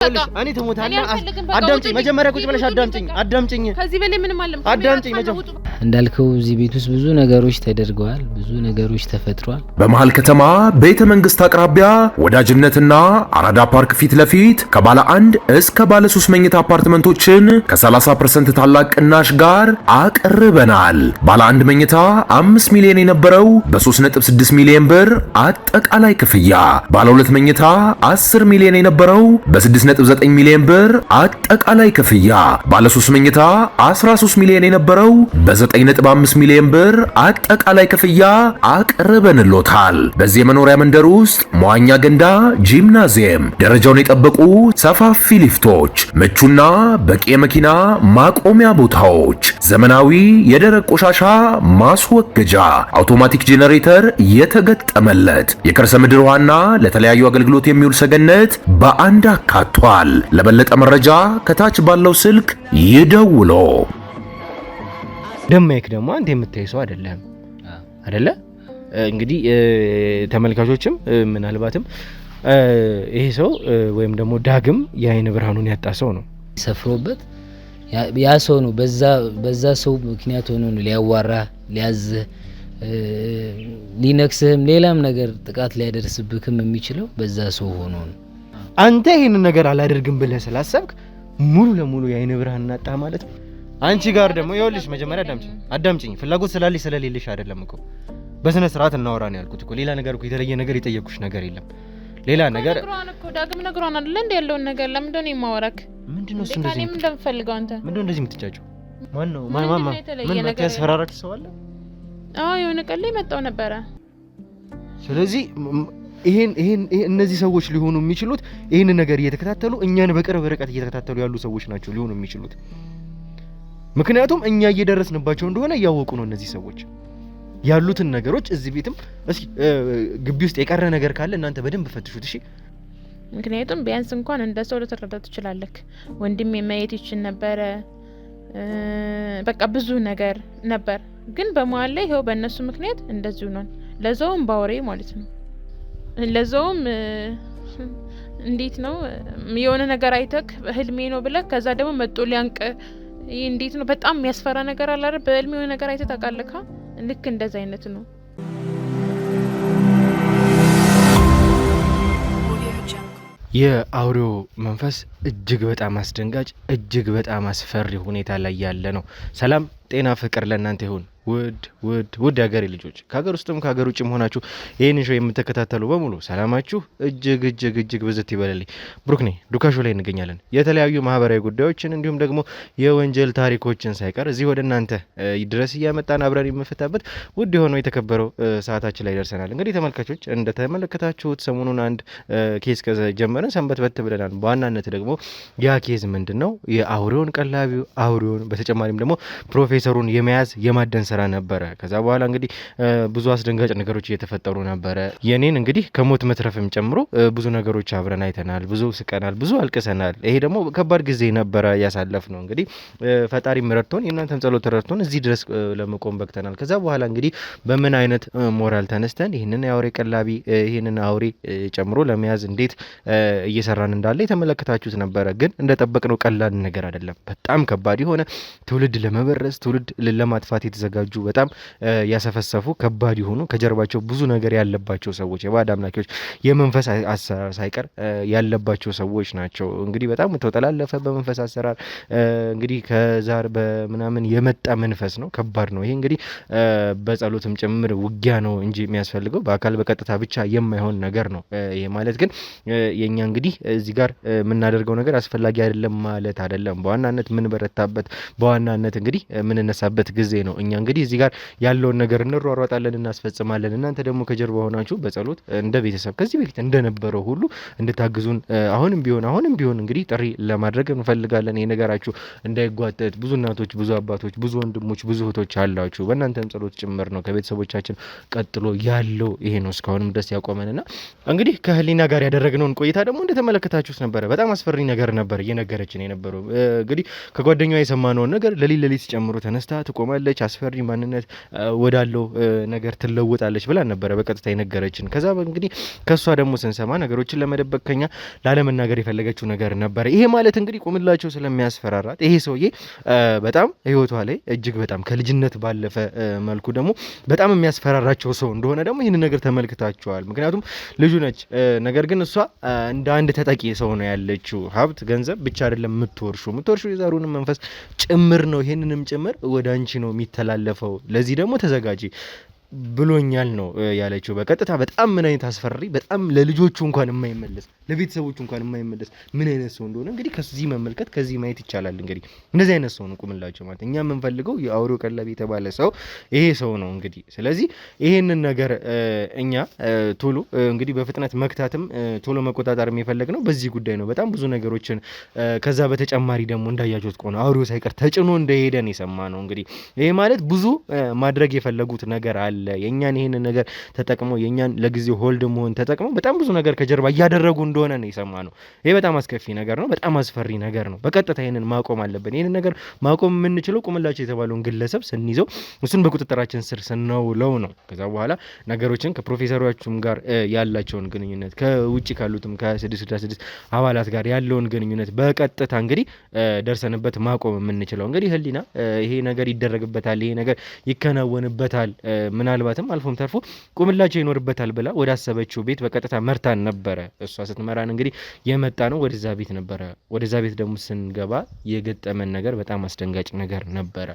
እኔ ተሞታለህ አዳምጪኝ መጀመሪያ ቁጭ ብለሽ አዳምጪኝ ከዚህ በላይ ምንም አለም አዳምጪኝ እንዳልከው እዚህ ቤት ውስጥ ብዙ ነገሮች ተደርገዋል ብዙ ነገሮች ተፈጥሯል በመሃል ከተማ ቤተ መንግስት አቅራቢያ ወዳጅነትና አራዳ ፓርክ ፊት ለፊት ከባለ 1 እስከ ባለ 3 መኝታ አፓርትመንቶችን ከ30% ታላቅ ቅናሽ ጋር አቀርበናል ባለ 1 መኝታ 5 ሚሊዮን የነበረው በ3.6 ሚሊዮን ብር አጠቃላይ ክፍያ ባለ 2 መኝታ 10 ሚሊዮን የነበረው በ6.9 ሚሊዮን ብር አጠቃላይ ክፍያ ባለ 3 መኝታ 13 ሚሊዮን የነበረው በ9.5 ሚሊዮን ብር አጠቃላይ ክፍያ አቅርበንሎታል። በዚህ የመኖሪያ መንደር ውስጥ መዋኛ ገንዳ፣ ጂምናዚየም፣ ደረጃውን የጠበቁ ሰፋፊ ሊፍቶች፣ ምቹና በቂ የመኪና ማቆሚያ ቦታዎች፣ ዘመናዊ የደረቅ ቆሻሻ ማስወገጃ፣ አውቶማቲክ ጄኔሬተር የተገጠመለት የከርሰ ምድር ውሃና ለተለያዩ አገልግሎት የሚውል ሰገነት በአንድ አካቷል። ለበለጠ መረጃ ከታች ባለው ስልክ ይደውሉ። ደማይክ ደግሞ አንተ የምታይ ሰው አይደለም አይደለ? እንግዲህ ተመልካቾችም ምናልባትም ይሄ ሰው ወይም ደግሞ ዳግም የአይን ብርሃኑን ያጣ ሰው ነው። ሰፍሮበት ያ ሰው ነው በዛ ሰው ምክንያት ሆኖ ነው ሊያዋራ ሊያዝ ሊነክስህም ሌላም ነገር ጥቃት ሊያደርስብህም የሚችለው በዛ ሰው ሆኖ ነው። አንተ ይሄን ነገር አላደርግም ብለህ ስላሰብክ ሙሉ ለሙሉ የአይን ብርሃን ናጣ ማለት ነው። አንቺ ጋር ደግሞ ይኸውልሽ መጀመሪያ አዳምጪኝ ፍላጎት ስላለሽ ስለሌለሽ አይደለም እኮ በስነ ስርዓት እናወራን ያልኩት እኮ ሌላ ነገር እኮ የተለየ ነገር የጠየቁሽ ነገር የለም። ሌላ ነገር ነግሯን እኮ ዳግም ነግሯን አይደል እንዴ ያለውን ነገር ለምን እንደሆነ የማወራክ ምንድነው? እሱ እንደዚህ ምን እንደምፈልገው አንተ ምንድነው እንደዚህ የምትጫጫው? ማን ነው ምን ያስፈራራች ሰው አለ? አዎ የሆነ ቀን ላይ መጣው ነበረ። ስለዚህ ይሄን እነዚህ ሰዎች ሊሆኑ የሚችሉት ይሄን ነገር እየተከታተሉ እኛን በቅርብ ርቀት እየተከታተሉ ያሉ ሰዎች ናቸው ሊሆኑ የሚችሉት። ምክንያቱም እኛ እየደረስንባቸው እንደሆነ እያወቁ ነው እነዚህ ሰዎች ያሉትን ነገሮች። እዚህ ቤትም እስኪ ግቢ ውስጥ የቀረ ነገር ካለ እናንተ በደንብ ፈትሹት እሺ። ምክንያቱም ቢያንስ እንኳን እንደ ሰው ልትረዳ ትችላለህ። ወንድሜ ማየት ይችል ነበረ በቃ ብዙ ነገር ነበር። ግን በመሀል ላይ ይሄው በእነሱ ምክንያት እንደዚሁ ነው። ለዛውም ባወሬ ማለት ነው። ለዛውም እንዴት ነው የሆነ ነገር አይተክ ህልሜ ነው ብለህ ከዛ ደግሞ መጦ ሊያንቅ ይሄ እንዴት ነው? በጣም የሚያስፈራ ነገር አለ አይደል? በህልሜ የሆነ ነገር አይተህ ታውቃለህ? ልክ እንደዛ አይነት ነው። የአውሬው መንፈስ እጅግ በጣም አስደንጋጭ እጅግ በጣም አስፈሪ ሁኔታ ላይ ያለ ነው። ሰላም ጤና ፍቅር ለእናንተ ይሁን ውድ የሀገሬ ልጆች ከሀገር ውስጥም ከሀገር ውጭም ሆናችሁ ይህንን ሾው የምትከታተሉ በሙሉ ሰላማችሁ እጅግ ብዝት ይበልልኝ። ብሩክ ነኝ። ዱካሾ ላይ እንገኛለን። የተለያዩ ማህበራዊ ጉዳዮችን እንዲሁም ደግሞ የወንጀል ታሪኮችን ሳይቀር እዚህ ወደ እናንተ ድረስ እያመጣን አብረን የምንፈታበት ውድ የሆነው የተከበረው ሰዓታችን ላይ ደርሰናል። እንግዲህ ተመልካቾች እንደተመለከታችሁት ሰሞኑን አንድ ኬስ ከጀመረን ሰንበት በት ብለናል። በዋናነት ደግሞ ያ ኬዝ ምንድነው? የአውሬውን ቀላቢው አውሬውን በተጨማሪም ደግሞ ፕሮፌሰሩን የመያዝ የማደን ስራ ነበረ። ከዛ በኋላ እንግዲህ ብዙ አስደንጋጭ ነገሮች እየተፈጠሩ ነበረ። የኔን እንግዲህ ከሞት መትረፍም ጨምሮ ብዙ ነገሮች አብረን አይተናል፣ ብዙ ስቀናል፣ ብዙ አልቅሰናል። ይሄ ደግሞ ከባድ ጊዜ ነበረ ያሳለፍ ነው። እንግዲህ ፈጣሪ ምረድቶን የእናንተም ጸሎት ረድቶን እዚህ ድረስ ለመቆም በቅተናል። ከዛ በኋላ እንግዲህ በምን አይነት ሞራል ተነስተን ይህንን የአውሬ ቀላቢ ይህንን አውሬ ጨምሮ ለመያዝ እንዴት እየሰራን እንዳለ የተመለከታችሁት ነበረ። ግን እንደጠበቅነው ቀላል ነገር አይደለም። በጣም ከባድ የሆነ ትውልድ ለመበረዝ ትውልድ ለማጥፋት የተዘጋጁ በጣም ያሰፈሰፉ ከባድ የሆኑ ከጀርባቸው ብዙ ነገር ያለባቸው ሰዎች የባዕድ አምላኪዎች የመንፈስ አሰራር ሳይቀር ያለባቸው ሰዎች ናቸው። እንግዲህ በጣም ተጠላለፈ በመንፈስ አሰራር እንግዲህ ከዛር በምናምን የመጣ መንፈስ ነው። ከባድ ነው። ይሄ እንግዲህ በጸሎትም ጭምር ውጊያ ነው እንጂ የሚያስፈልገው በአካል በቀጥታ ብቻ የማይሆን ነገር ነው። ይሄ ማለት ግን የኛ እንግዲህ እዚህ ጋር የምናደርገው ነገር አስፈላጊ አይደለም ማለት አይደለም። በዋናነት ምን በረታበት በዋናነት እንግዲህ ምን ነሳበት ጊዜ ነው። እኛ እንግዲህ እዚህ ጋር ያለውን ነገር እንሯሯጣለን እናስፈጽማለን። እናንተ ደግሞ ከጀርባ ሆናችሁ በጸሎት እንደ ቤተሰብ ከዚህ በፊት እንደነበረው ሁሉ እንድታግዙን አሁንም ቢሆን እንግዲህ ጥሪ ለማድረግ እንፈልጋለን። ይሄ ነገራችሁ እንዳይጓተት ብዙ እናቶች፣ ብዙ አባቶች፣ ብዙ ወንድሞች፣ ብዙ እህቶች አላችሁ። በእናንተም ጸሎት ጭምር ነው ከቤተሰቦቻችን ቀጥሎ ያለው ይሄ ነው እስካሁንም ድረስ ያቆመንና እንግዲህ ከህሊና ጋር ያደረግነውን ቆይታ ደግሞ እንደተመለከታችሁት ነበረ። በጣም አስፈሪ ነገር ነበር እየነገረችን የነበረው። እንግዲህ ከጓደኛዋ የሰማነውን ነገር ለሊት ጨምሮ ተነስታ ትቆማለች፣ አስፈሪ ማንነት ወዳለው ነገር ትለውጣለች ብላ ነበረ በቀጥታ የነገረችን። ከዛ እንግዲህ ከሷ ደግሞ ስንሰማ ነገሮችን ለመደበቅ ከኛ ላለመናገር የፈለገችው ነገር ነበረ። ይሄ ማለት እንግዲህ ቁምላቸው ስለሚያስፈራራት ይሄ ሰውዬ በጣም ህይወቷ ላይ እጅግ በጣም ከልጅነት ባለፈ መልኩ ደግሞ በጣም የሚያስፈራራቸው ሰው እንደሆነ ደግሞ ይህን ነገር ተመልክታቸዋል። ምክንያቱም ልጁ ነች፣ ነገር ግን እሷ እንደ አንድ ተጠቂ ሰው ነው ያለችው። ሀብት ገንዘብ ብቻ አይደለም የምትወርሹ የዛሩንም መንፈስ ጭምር ነው። ይሄንንም ጭምር ወደ አንቺ ነው የሚተላለፈው። ለዚህ ደግሞ ተዘጋጂ ብሎኛል ነው ያለችው በቀጥታ። በጣም ምን አይነት አስፈሪ፣ በጣም ለልጆቹ እንኳን የማይመለስ ለቤተሰቦቹ እንኳን የማይመለስ ምን አይነት ሰው እንደሆነ እንግዲህ ከዚህ መመልከት ከዚህ ማየት ይቻላል። እንግዲህ እንደዚህ አይነት ሰው ነው ቁምላቸው ማለት። እኛ የምንፈልገው የአውሬው ቀለብ የተባለ ሰው ይሄ ሰው ነው እንግዲህ። ስለዚህ ይሄንን ነገር እኛ ቶሎ እንግዲህ በፍጥነት መክታትም ቶሎ መቆጣጠር የፈለግ ነው በዚህ ጉዳይ ነው። በጣም ብዙ ነገሮችን ከዛ በተጨማሪ ደግሞ እንዳያችሁት ከሆነ አውሬው ሳይቀር ተጭኖ እንደሄደን የሰማ ነው እንግዲህ። ይሄ ማለት ብዙ ማድረግ የፈለጉት ነገር አለ። የኛን ይሄንን ነገር ተጠቅመው የኛን ለጊዜው ሆልድ መሆን ተጠቅመው በጣም ብዙ ነገር ከጀርባ እያደረጉ እንደሆነ ነው የሰማነው። ይሄ በጣም አስከፊ ነገር ነው፣ በጣም አስፈሪ ነገር ነው። በቀጥታ ይሄንን ማቆም አለብን። ይሄንን ነገር ማቆም የምንችለው ቁምላቸው የተባለውን ግለሰብ ስንይዘው እሱን በቁጥጥራችን ስር ስናውለው ነው። ከዛ በኋላ ነገሮችን ከፕሮፌሰሮቹም ጋር ያላቸውን ግንኙነት ከውጪ ካሉትም ከ666 አባላት ጋር ያለውን ግንኙነት በቀጥታ እንግዲህ ደርሰንበት ማቆም የምንችለው እንግዲህ ህሊና ይሄ ነገር ይደረግበታል፣ ይሄ ነገር ይከናወንበታል፣ ምናልባትም አልፎም ተርፎ ቁምላቸው ይኖርበታል ብላ ወደ አሰበችው ቤት በቀጥታ መርታን ነበረ። እሷ ስትመራን እንግዲህ የመጣ ነው ወደዛ ቤት ነበረ። ወደዛ ቤት ደግሞ ስንገባ የገጠመን ነገር በጣም አስደንጋጭ ነገር ነበረ።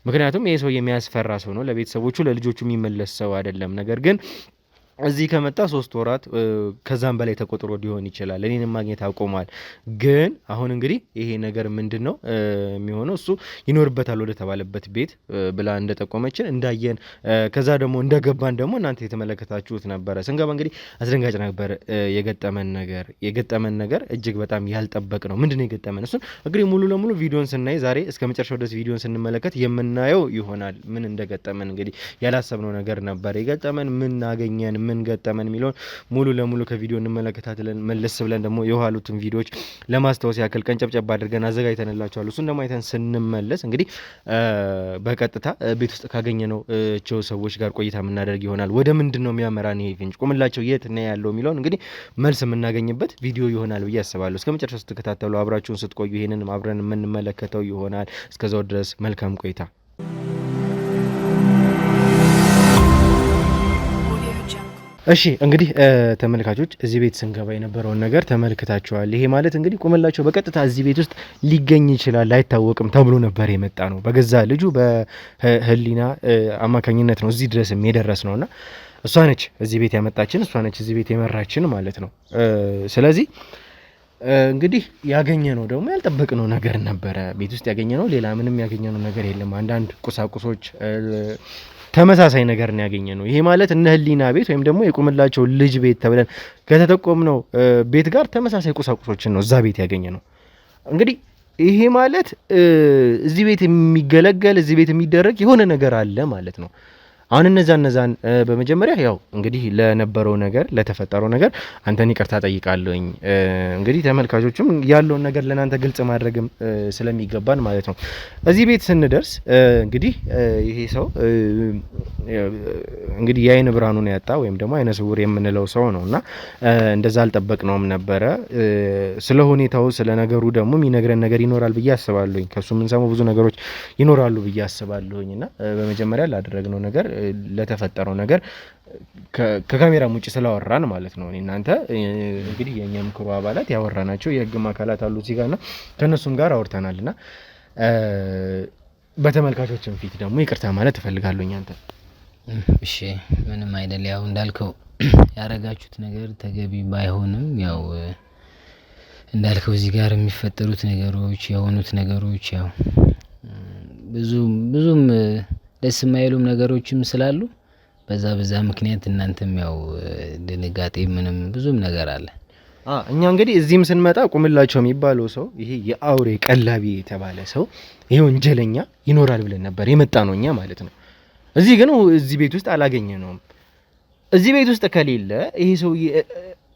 ምክንያቱም ይሄ ሰው የሚያስፈራ ሰው ነው። ለቤተሰቦቹ ለልጆቹ የሚመለስ ሰው አይደለም። ነገር ግን እዚህ ከመጣ 3 ወራት ከዛም በላይ ተቆጥሮ ሊሆን ይችላል። እኔንም ማግኘት አቆሟል። ግን አሁን እንግዲህ ይሄ ነገር ምንድነው የሚሆነው? እሱ ይኖርበታል ወደ ተባለበት ቤት ብላ እንደጠቆመችን እንዳየን፣ ከዛ ደግሞ እንደገባን ደግሞ እናንተ የተመለከታችሁት ነበረ። ስንገባ እንግዲህ አስደንጋጭ ነበር የገጠመን ነገር እጅግ በጣም ያልጠበቅ ነው። ምንድነው የገጠመን? እሱን እንግዲህ ሙሉ ለሙሉ ቪዲዮን ስናይ ዛሬ እስከ መጨረሻው ድረስ ቪዲዮን ስንመለከት የምናየው ይሆናል። ምን እንደገጠመን እንግዲህ ያላሰብነው ነገር ነበር የገጠመን። ምን አገኘን፣ ምን ገጠመን የሚለውን ሙሉ ለሙሉ ከቪዲዮ እንመለከታለን። መለስ ብለን ደግሞ የኋሉትን ቪዲዮዎች ለማስታወስ ያክል ቀንጨብጨብ አድርገን አዘጋጅተንላችኋል። እሱን ደግሞ አይተን ስንመለስ እንግዲህ በቀጥታ ቤት ውስጥ ካገኘነው ሰዎች ጋር ቆይታ የምናደርግ ይሆናል። ወደ ምንድን ነው የሚያመራን ይሄ ፍንጭ፣ ቁምላቸው የት ነው ያለው የሚለውን እንግዲህ መልስ የምናገኝበት ቪዲዮ ይሆናል ብዬ አስባለሁ። እስከ መጨረሻው ስትከታተሉ አብራችሁን ስትቆዩ ይሄንን አብረን የምንመለከተው ይሆናል። እስከዛው ድረስ መልካም ቆይታ። እሺ እንግዲህ ተመልካቾች እዚህ ቤት ስንገባ የነበረውን ነገር ተመልክታችኋል። ይሄ ማለት እንግዲህ ቁምላቸው በቀጥታ እዚህ ቤት ውስጥ ሊገኝ ይችላል አይታወቅም ተብሎ ነበር የመጣ ነው። በገዛ ልጁ በህሊና አማካኝነት ነው እዚህ ድረስ የደረስ ነውና እሷ ነች እዚህ ቤት ያመጣችን፣ እሷ ነች እዚህ ቤት የመራችን ማለት ነው። ስለዚህ እንግዲህ ያገኘነው ደግሞ ያልጠበቅነው ነገር ነበረ። ቤት ውስጥ ያገኘነው ሌላ ምንም ያገኘነው ነገር የለም። አንዳንድ ቁሳቁሶች ተመሳሳይ ነገር ነው ያገኘነው። ይሄ ማለት እነ ህሊና ቤት ወይም ደግሞ የቁምላቸው ልጅ ቤት ተብለን ከተጠቆምነው ቤት ጋር ተመሳሳይ ቁሳቁሶችን ነው እዛ ቤት ያገኘነው። እንግዲህ ይሄ ማለት እዚህ ቤት የሚገለገል እዚህ ቤት የሚደረግ የሆነ ነገር አለ ማለት ነው። አሁን እነዛን በመጀመሪያ ያው እንግዲህ ለነበረው ነገር ለተፈጠረው ነገር አንተን ይቅርታ ጠይቃለሁኝ። እንግዲህ ተመልካቾችም ያለውን ነገር ለናንተ ግልጽ ማድረግም ስለሚገባን ማለት ነው። እዚህ ቤት ስንደርስ እንግዲህ ይሄ ሰው እንግዲህ የአይን ብርሃኑን ያጣ ወይም ደግሞ አይነ ስውር የምንለው ሰው ነውና እንደዛ አልጠበቅነውም ነበረ። ስለ ሁኔታው ስለ ነገሩ ደግሞ የሚነግረን ነገር ይኖራል ብዬ አስባለሁኝ። ከሱ የምንሰማው ብዙ ነገሮች ይኖራሉ ብዬ አስባለሁኝና በመጀመሪያ ላደረግነው ነገር ለተፈጠረው ነገር ከካሜራም ውጭ ስላወራን ማለት ነው። እናንተ እንግዲህ የኛም ክሩ አባላት ያወራናቸው የህግም አካላት አሉ እዚህ ጋርና ከነሱም ጋር አውርተናልና በተመልካቾችም ፊት ደግሞ ይቅርታ ማለት እፈልጋለሁ። አንተ እሺ ምንም አይደል፣ ያው እንዳልከው ያረጋችሁት ነገር ተገቢ ባይሆንም ያው እንዳልከው እዚህ ጋር የሚፈጠሩት ነገሮች የሆኑት ነገሮች ያው ብዙም ደስ የማይሉም ነገሮችም ስላሉ በዛ ምክንያት እናንተም ያው ድንጋጤ ምንም ብዙም ነገር አለ። እኛ እንግዲህ እዚህም ስንመጣ ቁምላቸው የሚባለው ሰው ይሄ የአውሬ ቀላቢ የተባለ ሰው ይሄ ወንጀለኛ ይኖራል ብለን ነበር የመጣ ነው እኛ ማለት ነው። እዚህ ግን እዚህ ቤት ውስጥ አላገኘነውም። እዚህ ቤት ውስጥ ከሌለ ይሄ ሰው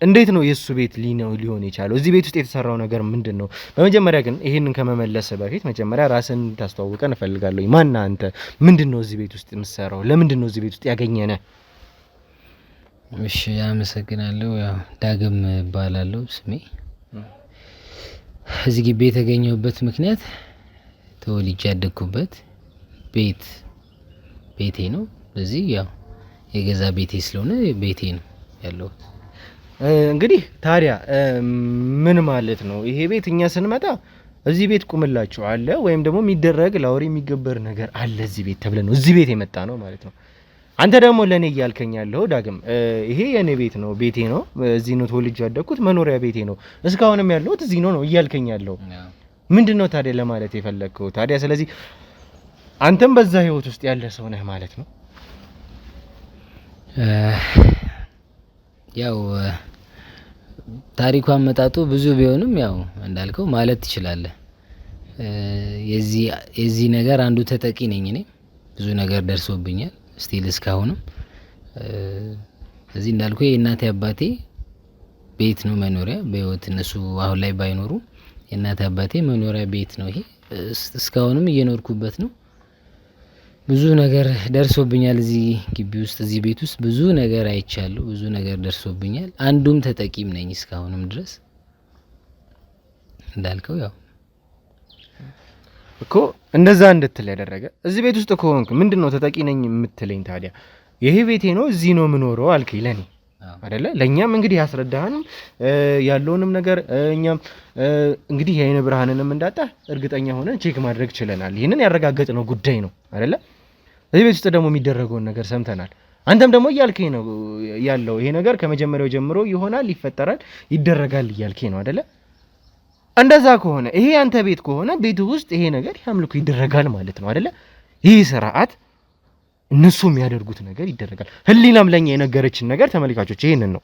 እንዴት ነው የሱ ቤት ሊሆን የቻለው? እዚህ ቤት ውስጥ የተሰራው ነገር ምንድነው? በመጀመሪያ ግን ይሄንን ከመመለስ በፊት መጀመሪያ ራስን ታስተዋውቀን እፈልጋለሁ። ማን አንተ? ምንድነው እዚህ ቤት ውስጥ የምትሰራው? ለምንድነው እዚህ ቤት ውስጥ ያገኘነ? እሺ አመሰግናለሁ። ያው ዳግም እባላለሁ ስሜ። እዚህ ግቢ የተገኘሁበት ምክንያት ተወልጄ ያደግኩበት ቤቴ ነው። እዚህ ያው የገዛ ቤቴ ስለሆነ ቤቴ ነው ያለው። እንግዲህ ታዲያ ምን ማለት ነው ይሄ ቤት? እኛ ስንመጣ እዚህ ቤት ቁምላችሁ አለ ወይም ደግሞ የሚደረግ ለአውሬ የሚገበር ነገር አለ እዚህ ቤት ተብለ ነው እዚህ ቤት የመጣ ነው ማለት ነው። አንተ ደግሞ ለኔ እያልከኝ ያለው ዳግም ይሄ የኔ ቤት ነው፣ ቤቴ ነው፣ እዚህ ነው ተወልጄ ያደግኩት፣ መኖሪያ ቤቴ ነው፣ እስካሁንም ያለሁት እዚህ ነው እያልከኝ ያለው ምንድነው ታዲያ ለማለት የፈለግከው ታዲያ? ስለዚህ አንተም በዛ ህይወት ውስጥ ያለ ሰው ነህ ማለት ነው። ያው ታሪኩ አመጣጡ ብዙ ቢሆንም ያው እንዳልከው ማለት ትችላለህ። የዚህ ነገር አንዱ ተጠቂ ነኝ እኔ። ብዙ ነገር ደርሶብኛል ስቲል እስካሁንም። እዚህ እንዳልኩ የእናቴ አባቴ ቤት ነው መኖሪያ። በህይወት እነሱ አሁን ላይ ባይኖሩ የእናቴ አባቴ መኖሪያ ቤት ነው ይሄ። እስካሁንም እየኖርኩበት ነው። ብዙ ነገር ደርሶብኛል እዚህ ግቢ ውስጥ እዚህ ቤት ውስጥ ብዙ ነገር አይቻለሁ። ብዙ ነገር ደርሶብኛል። አንዱም ተጠቂም ነኝ እስካሁንም ድረስ እንዳልከው። ያው እኮ እንደዛ እንድትል ያደረገ እዚህ ቤት ውስጥ ከሆንክ ምንድነው ተጠቂ ነኝ የምትለኝ ታዲያ? ይሄ ቤቴ ነው እዚህ ነው የምኖረው አልከኝ ለኔ አይደለ? ለኛም እንግዲህ ያስረዳህንም ያለውንም ነገር እኛም እንግዲህ የአይነ ብርሃንንም እንዳጣ እርግጠኛ ሆነን ቼክ ማድረግ ችለናል። ይሄንን ያረጋገጥነው ጉዳይ ነው አይደለ? እዚህ ቤት ውስጥ ደግሞ የሚደረገውን ነገር ሰምተናል። አንተም ደግሞ እያልከኝ ነው ያለው ይሄ ነገር ከመጀመሪያው ጀምሮ ይሆናል፣ ይፈጠራል፣ ይደረጋል እያልከኝ ነው አይደለ? እንደዛ ከሆነ ይሄ አንተ ቤት ከሆነ ቤት ውስጥ ይሄ ነገር ያምልኩ ይደረጋል ማለት ነው አይደለ? ይህ ስርዓት እነሱ የሚያደርጉት ነገር ይደረጋል። ህሊናም ለኛ የነገረችን ነገር ተመልካቾች ይሄንን ነው።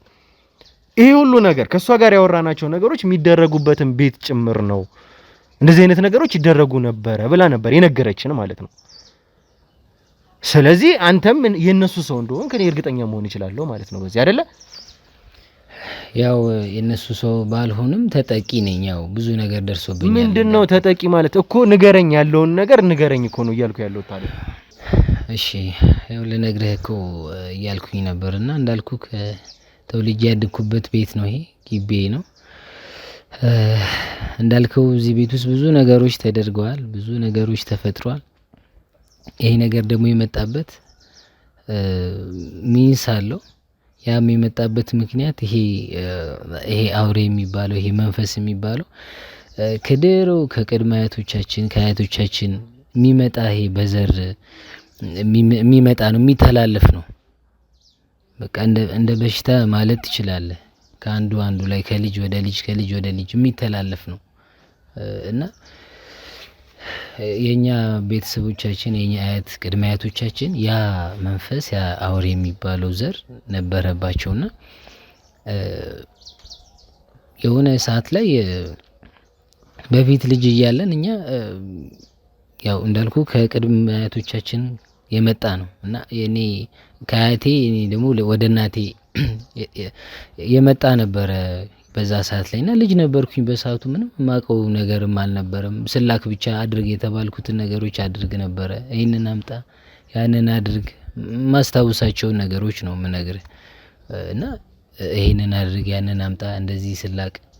ይሄ ሁሉ ነገር ከሷ ጋር ያወራናቸው ነገሮች የሚደረጉበትን ቤት ጭምር ነው። እንደዚህ አይነት ነገሮች ይደረጉ ነበረ ብላ ነበር የነገረችን ማለት ነው። ስለዚህ አንተም የነሱ ሰው እንደሆን ከኔ እርግጠኛ መሆን ይችላል ማለት ነው በዚህ አይደለ? ያው የነሱ ሰው ባልሆንም ተጠቂ ነኝ። ያው ብዙ ነገር ደርሶብኛል። ምንድነው ተጠቂ ማለት እኮ? ንገረኝ፣ ያለውን ነገር ንገረኝ እኮ ነው እያልኩ ያለው ታዲያ። እሺ ያው ልነግርህ እኮ እያልኩኝ ነበርና እንዳልኩ ተወልጄ ያደግኩበት ቤት ነው ይሄ ግቢ ነው። እንዳልከው እዚህ ቤት ውስጥ ብዙ ነገሮች ተደርገዋል፣ ብዙ ነገሮች ተፈጥሯል። ይሄ ነገር ደግሞ የመጣበት ሚንስ አለው። ያም የመጣበት ምክንያት ይሄ አውሬ የሚባለው ይሄ መንፈስ የሚባለው ከድሮ ከቅድመ አያቶቻችን ከአያቶቻችን የሚመጣ ይሄ በዘር የሚመጣ ነው፣ የሚተላለፍ ነው። በቃ እንደ በሽታ ማለት ትችላለህ። ከአንዱ ላይ ከልጅ ወደ ልጅ ከልጅ ወደ ልጅ የሚተላለፍ ነው እና የኛ ቤተሰቦቻችን የኛ አያት ቅድመ አያቶቻችን ያ መንፈስ ያ አውሬ የሚባለው ዘር ነበረባቸውና የሆነ ሰዓት ላይ በፊት ልጅ እያለን እኛ ያው እንዳልኩ ከቅድመ አያቶቻችን የመጣ ነው እና የኔ ከአያቴ እኔ ደግሞ ወደ እናቴ የመጣ ነበረ በዛ ሰዓት ላይ እና ልጅ ነበርኩኝ በሰዓቱ ምንም ማቀው ነገርም አልነበረም። ስላክ ብቻ አድርግ የተባልኩትን ነገሮች አድርግ ነበረ። ይሄንን አምጣ ያንን አድርግ ማስታወሳቸው ነገሮች ነው የምነግርህ እና ይሄንን አድርግ ያንን አምጣ እንደዚህ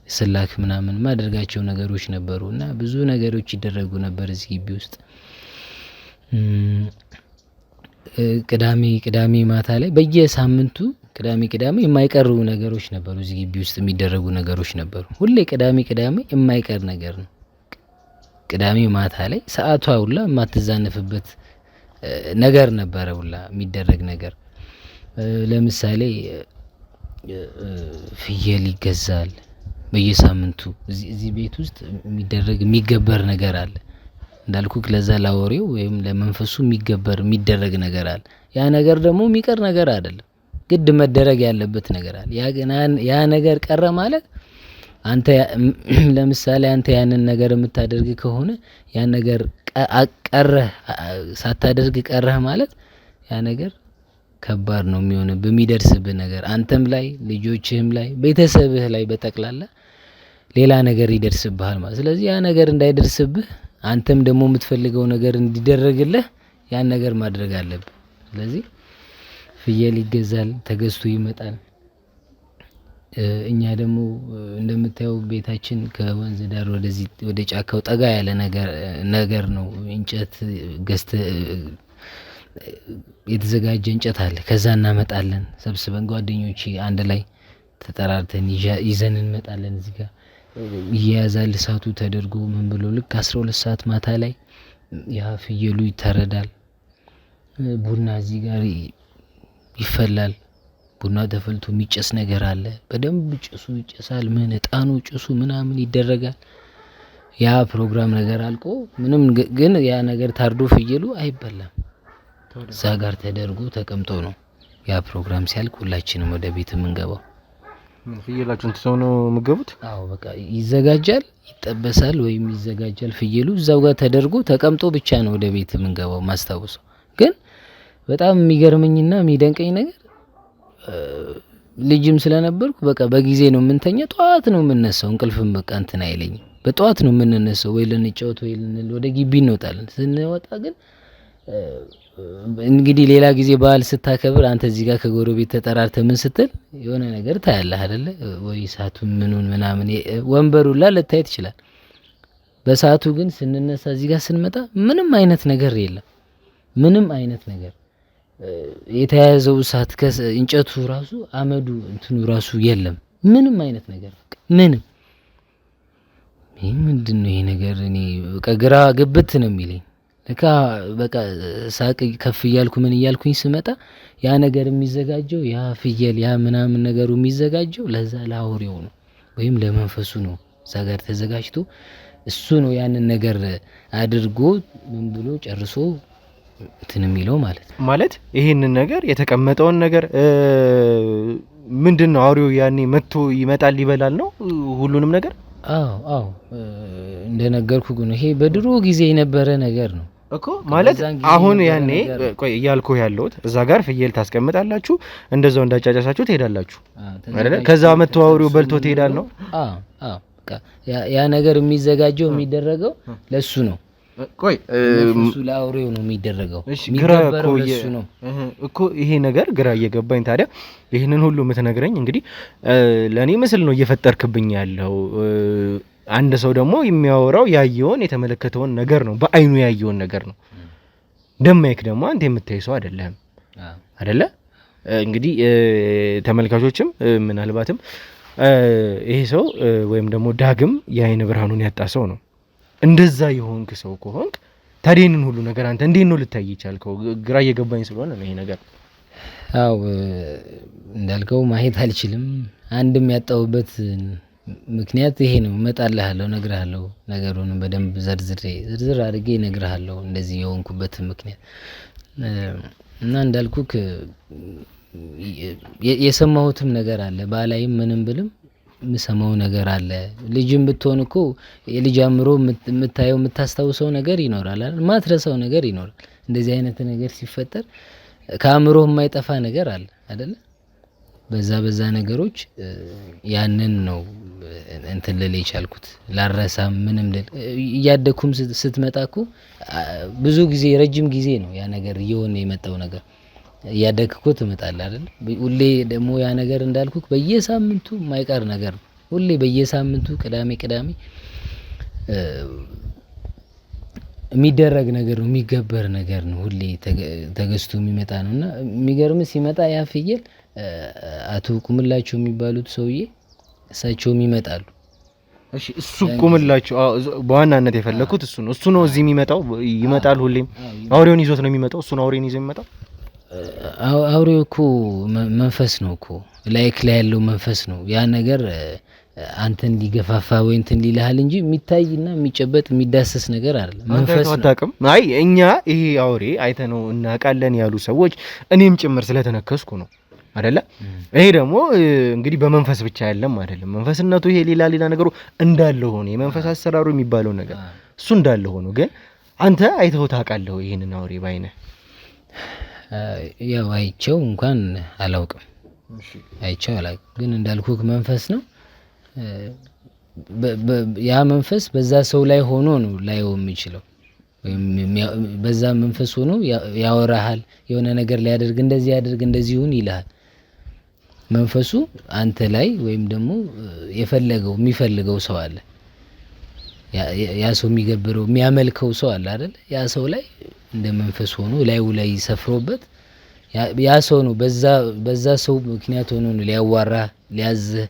ስላክ ምናምን ማድረጋቸው ነገሮች ነበሩ እና ብዙ ነገሮች ይደረጉ ነበር እዚህ ግቢ ውስጥ። ቅዳሜ ማታ ላይ በየሳምንቱ ቅዳሜ የማይቀሩ ነገሮች ነበሩ እዚህ ግቢ ውስጥ የሚደረጉ ነገሮች ነበሩ። ሁሌ ቅዳሜ የማይቀር ነገር ነው። ቅዳሜ ማታ ላይ ሰዓቷ ሁላ የማትዛነፍበት ነገር ነበረ ሁላ የሚደረግ ነገር። ለምሳሌ ፍየል ይገዛል በየሳምንቱ እዚህ ቤት ውስጥ የሚገበር ነገር አለ። እንዳልኩ ለዛ ላወሬው ወይም ለመንፈሱ የሚደረግ ነገር አለ። ያ ነገር ደግሞ የሚቀር ነገር አይደለም፣ ግድ መደረግ ያለበት ነገር አለ። ያ ነገር ቀረ ማለት አንተ ለምሳሌ አንተ ያንን ነገር የምታደርግ ከሆነ ያ ነገር ቀረህ ሳታደርግ ቀረህ ማለት ያ ነገር ከባድ ነው የሚሆነው በሚደርስብህ ነገር አንተም ላይ ልጆችህም ላይ ቤተሰብህ ላይ በጠቅላላ ሌላ ነገር ይደርስብሃል ማለት። ስለዚህ ያ ነገር እንዳይደርስብህ አንተም ደግሞ የምትፈልገው ነገር እንዲደረግልህ ያን ነገር ማድረግ አለብህ። ስለዚህ ፍየል ይገዛል፣ ተገዝቶ ይመጣል። እኛ ደግሞ እንደምታየው ቤታችን ከወንዝ ዳር ወደዚህ ወደ ጫካው ጠጋ ያለ ነገር ነው። እንጨት ገዝተ የተዘጋጀ እንጨት አለ። ከዛ እናመጣለን ሰብስበን ጓደኞቼ አንድ ላይ ተጠራርተን ይዘን እንመጣለን። እዚህ ጋር ይያዛል እሳቱ ተደርጎ ምን ብሎ ልክ 12 ሰዓት ማታ ላይ ያ ፍየሉ ይታረዳል። ቡና እዚህ ጋር ይፈላል። ቡና ተፈልቶ የሚጨስ ነገር አለ። በደንብ ጭሱ ይጨሳል። ምን እጣኑ ጭሱ ምናምን ይደረጋል። ያ ፕሮግራም ነገር አልቆ ምንም ግን ያ ነገር ታርዶ ፍየሉ አይበላም። እዛ ጋር ተደርጎ ተቀምጦ ነው ያ ፕሮግራም ሲያልቅ ሁላችንም ወደ ቤት የምንገባው። ፍየላችሁን ትሰው ነው የምትገቡት? አዎ በቃ ይዘጋጃል፣ ይጠበሳል ወይም ይዘጋጃል። ፍየሉ እዛው ጋር ተደርጎ ተቀምጦ ብቻ ነው ወደ ቤት የምንገባው። ማስታወሰው ግን በጣም የሚገርመኝና የሚደንቀኝ ነገር ልጅም ስለነበርኩ በቃ በጊዜ ነው የምንተኛ፣ ጠዋት ነው የምንነሳው። እንቅልፍም በቃ እንትን አይለኝም። በጠዋት ነው የምንነሳው። ወይ ልንጫወት ወይ ወደ ግቢ እንወጣለን። ስንወጣ ግን እንግዲህ ሌላ ጊዜ በዓል ስታከብር አንተ እዚህ ጋር ከጎረቤት ተጠራርተ ምን ስትል የሆነ ነገር ታያለህ አይደለ? ወይ ሰዓቱን ምኑን ምናምን ወንበሩላ ልታይ ትችላል። በሰዓቱ ግን ስንነሳ እዚህ ጋር ስንመጣ ምንም አይነት ነገር የለም። ምንም አይነት ነገር የተያያዘው እሳት ከእንጨቱ ራሱ አመዱ እንትኑ ራሱ የለም። ምንም አይነት ነገር ምንም። ይሄ ምንድነው ይሄ ነገር? እኔ በቃ ግራ ግብት ነው የሚለኝ። ለካ በቃ ሳቅ ከፍ እያልኩ ምን እያልኩኝ ስመጣ ያ ነገር የሚዘጋጀው ያ ፍየል ያ ምናምን ነገሩ የሚዘጋጀው ለዛ ለአውሬው ነው ወይም ለመንፈሱ ነው። እዛ ጋር ተዘጋጅቶ እሱ ነው ያንን ነገር አድርጎ ምን ብሎ ጨርሶ እንትን የሚለው ማለት ይሄንን ነገር የተቀመጠውን ነገር ምንድነው አውሬው ያኔ መጥቶ ይመጣል ይበላል ነው ሁሉንም ነገር? አዎ እንደነገርኩ ግን ይሄ በድሮ ጊዜ የነበረ ነገር ነው እኮ ማለት አሁን ያኔ ቆይ እያልኩ ያለሁት እዛ ጋር ፍየል ታስቀምጣላችሁ፣ እንደዛው እንዳጫጫሳችሁ ትሄዳላችሁ አይደል? ከዛ መጥቶ አውሬው በልቶ ትሄዳል ነው? አዎ በቃ ያ ነገር የሚዘጋጀው የሚደረገው ለሱ ነው። ቆይ እሱ ለአውሬው ነው የሚደረገው። የሚገበረው ለሱ ነው እኮ። ይሄ ነገር ግራ እየገባኝ ታዲያ ይሄንን ሁሉ የምትነግረኝ እንግዲህ ለኔ ምስል ነው እየፈጠርክብኝ ያለው። አንድ ሰው ደግሞ የሚያወራው ያየውን የተመለከተውን ነገር ነው፣ በአይኑ ያየውን ነገር ነው። ደማይክ ደግሞ አንተ የምታይ ሰው አይደለም አይደለ? እንግዲህ ተመልካቾችም ምናልባትም ይሄ ሰው ወይም ደግሞ ዳግም የአይን ብርሃኑን ያጣ ሰው ነው። እንደዛ የሆንክ ሰው ከሆንክ ታዲያንን ሁሉ ነገር አንተ እንዴት ነው ልታይ ይቻልከው? ግራ እየገባኝ ስለሆነ ነው ይሄ ነገር። አው እንዳልከው ማየት አልችልም። አንድም ያጣውበት ምክንያት ይሄ ነው። እመጣልሃለሁ፣ እነግርሃለሁ፣ ነገሩን በደንብ ዝርዝር አድርጌ እነግርሃለሁ እንደዚህ የሆንኩበት ምክንያት እና እንዳልኩክ የሰማሁትም ነገር አለ። ባላይም ምንም ብልም የምሰማው ነገር አለ። ልጅም ብትሆን እኮ የልጅ አምሮ የምታየው የምታስታውሰው ነገር ይኖራል አይደል? ማትረሳው ነገር ይኖራል። እንደዚህ አይነት ነገር ሲፈጠር ከአእምሮ የማይጠፋ ነገር አለ አይደል? በዛ ነገሮች ያንን ነው እንትን ልል የቻልኩት። ላረሳም ምንም ልል እያደኩም ስትመጣኩ ብዙ ጊዜ ረጅም ጊዜ ነው ያ ነገር እየሆነ የመጣው ነገር። እያደግኩ ትመጣለህ አይደል? ሁሌ ደግሞ ያ ነገር እንዳልኩክ በየሳምንቱ የማይቀር ነገር ነው። ሁሌ በየሳምንቱ ቅዳሜ የሚደረግ ነገር ነው፣ የሚገበር ነገር ነው። ሁሌ ተገዝቶ የሚመጣ ነውና የሚገርም ሲመጣ ያ ፍየል አቶ ቁምላቸው የሚባሉት ሰውዬ እሳቸውም ይመጣሉ። እሺ እሱ ቁምላቸው በዋናነት የፈለኩት እሱ ነው እዚህ የሚመጣው ይመጣል። ሁሌም አውሬውን ይዞት ነው የሚመጣው። እሱ ነው አውሬውን ይዞ የሚመጣው። አውሬው እኮ መንፈስ ነው እኮ ላይክ ላይ ያለው መንፈስ ነው። ያ ነገር አንተን ሊገፋፋ ወይ እንትን ሊልሃል እንጂ የሚታይና የሚጨበጥ የሚዳሰስ ነገር አይደለም። መንፈስ ነው። አታውቅም? አይ እኛ ይሄ አውሬ አይተነው እናውቃለን ያሉ ሰዎች እኔም ጭምር ስለተነከስኩ ነው አይደለ? ይሄ ደግሞ እንግዲህ በመንፈስ ብቻ ያለም አይደለም። መንፈስነቱ ይሄ ሌላ ነገሩ እንዳለ ሆኖ የመንፈስ አሰራሩ የሚባለው ነገር እሱ እንዳለ ሆኖ ግን አንተ አይተኸው ታውቃለህ ይሄንን አውሬ ባይነህ? ያው አይቼው እንኳን አላውቅም። አይቼው አላውቅም፣ ግን እንዳልኩክ መንፈስ ነው። ያ መንፈስ በዛ ሰው ላይ ሆኖ ነው ላይው የሚችለው። በዛ መንፈስ ሆኖ ያወራሃል፣ የሆነ ነገር ሊያደርግ እንደዚህ ያደርግ እንደዚህ ይሁን ይልሃል። መንፈሱ አንተ ላይ ወይም ደግሞ የሚፈልገው ሰው አለ። ያ ሰው የሚገብረው የሚያመልከው ሰው አለ አይደል? ያ ሰው ላይ እንደ መንፈስ ሆኖ ላዩ ላይ ሰፍሮበት ያ ሰው ነው በዛ ሰው ምክንያት ሆኖ ነው ሊያዋራህ፣ ሊያዝህ፣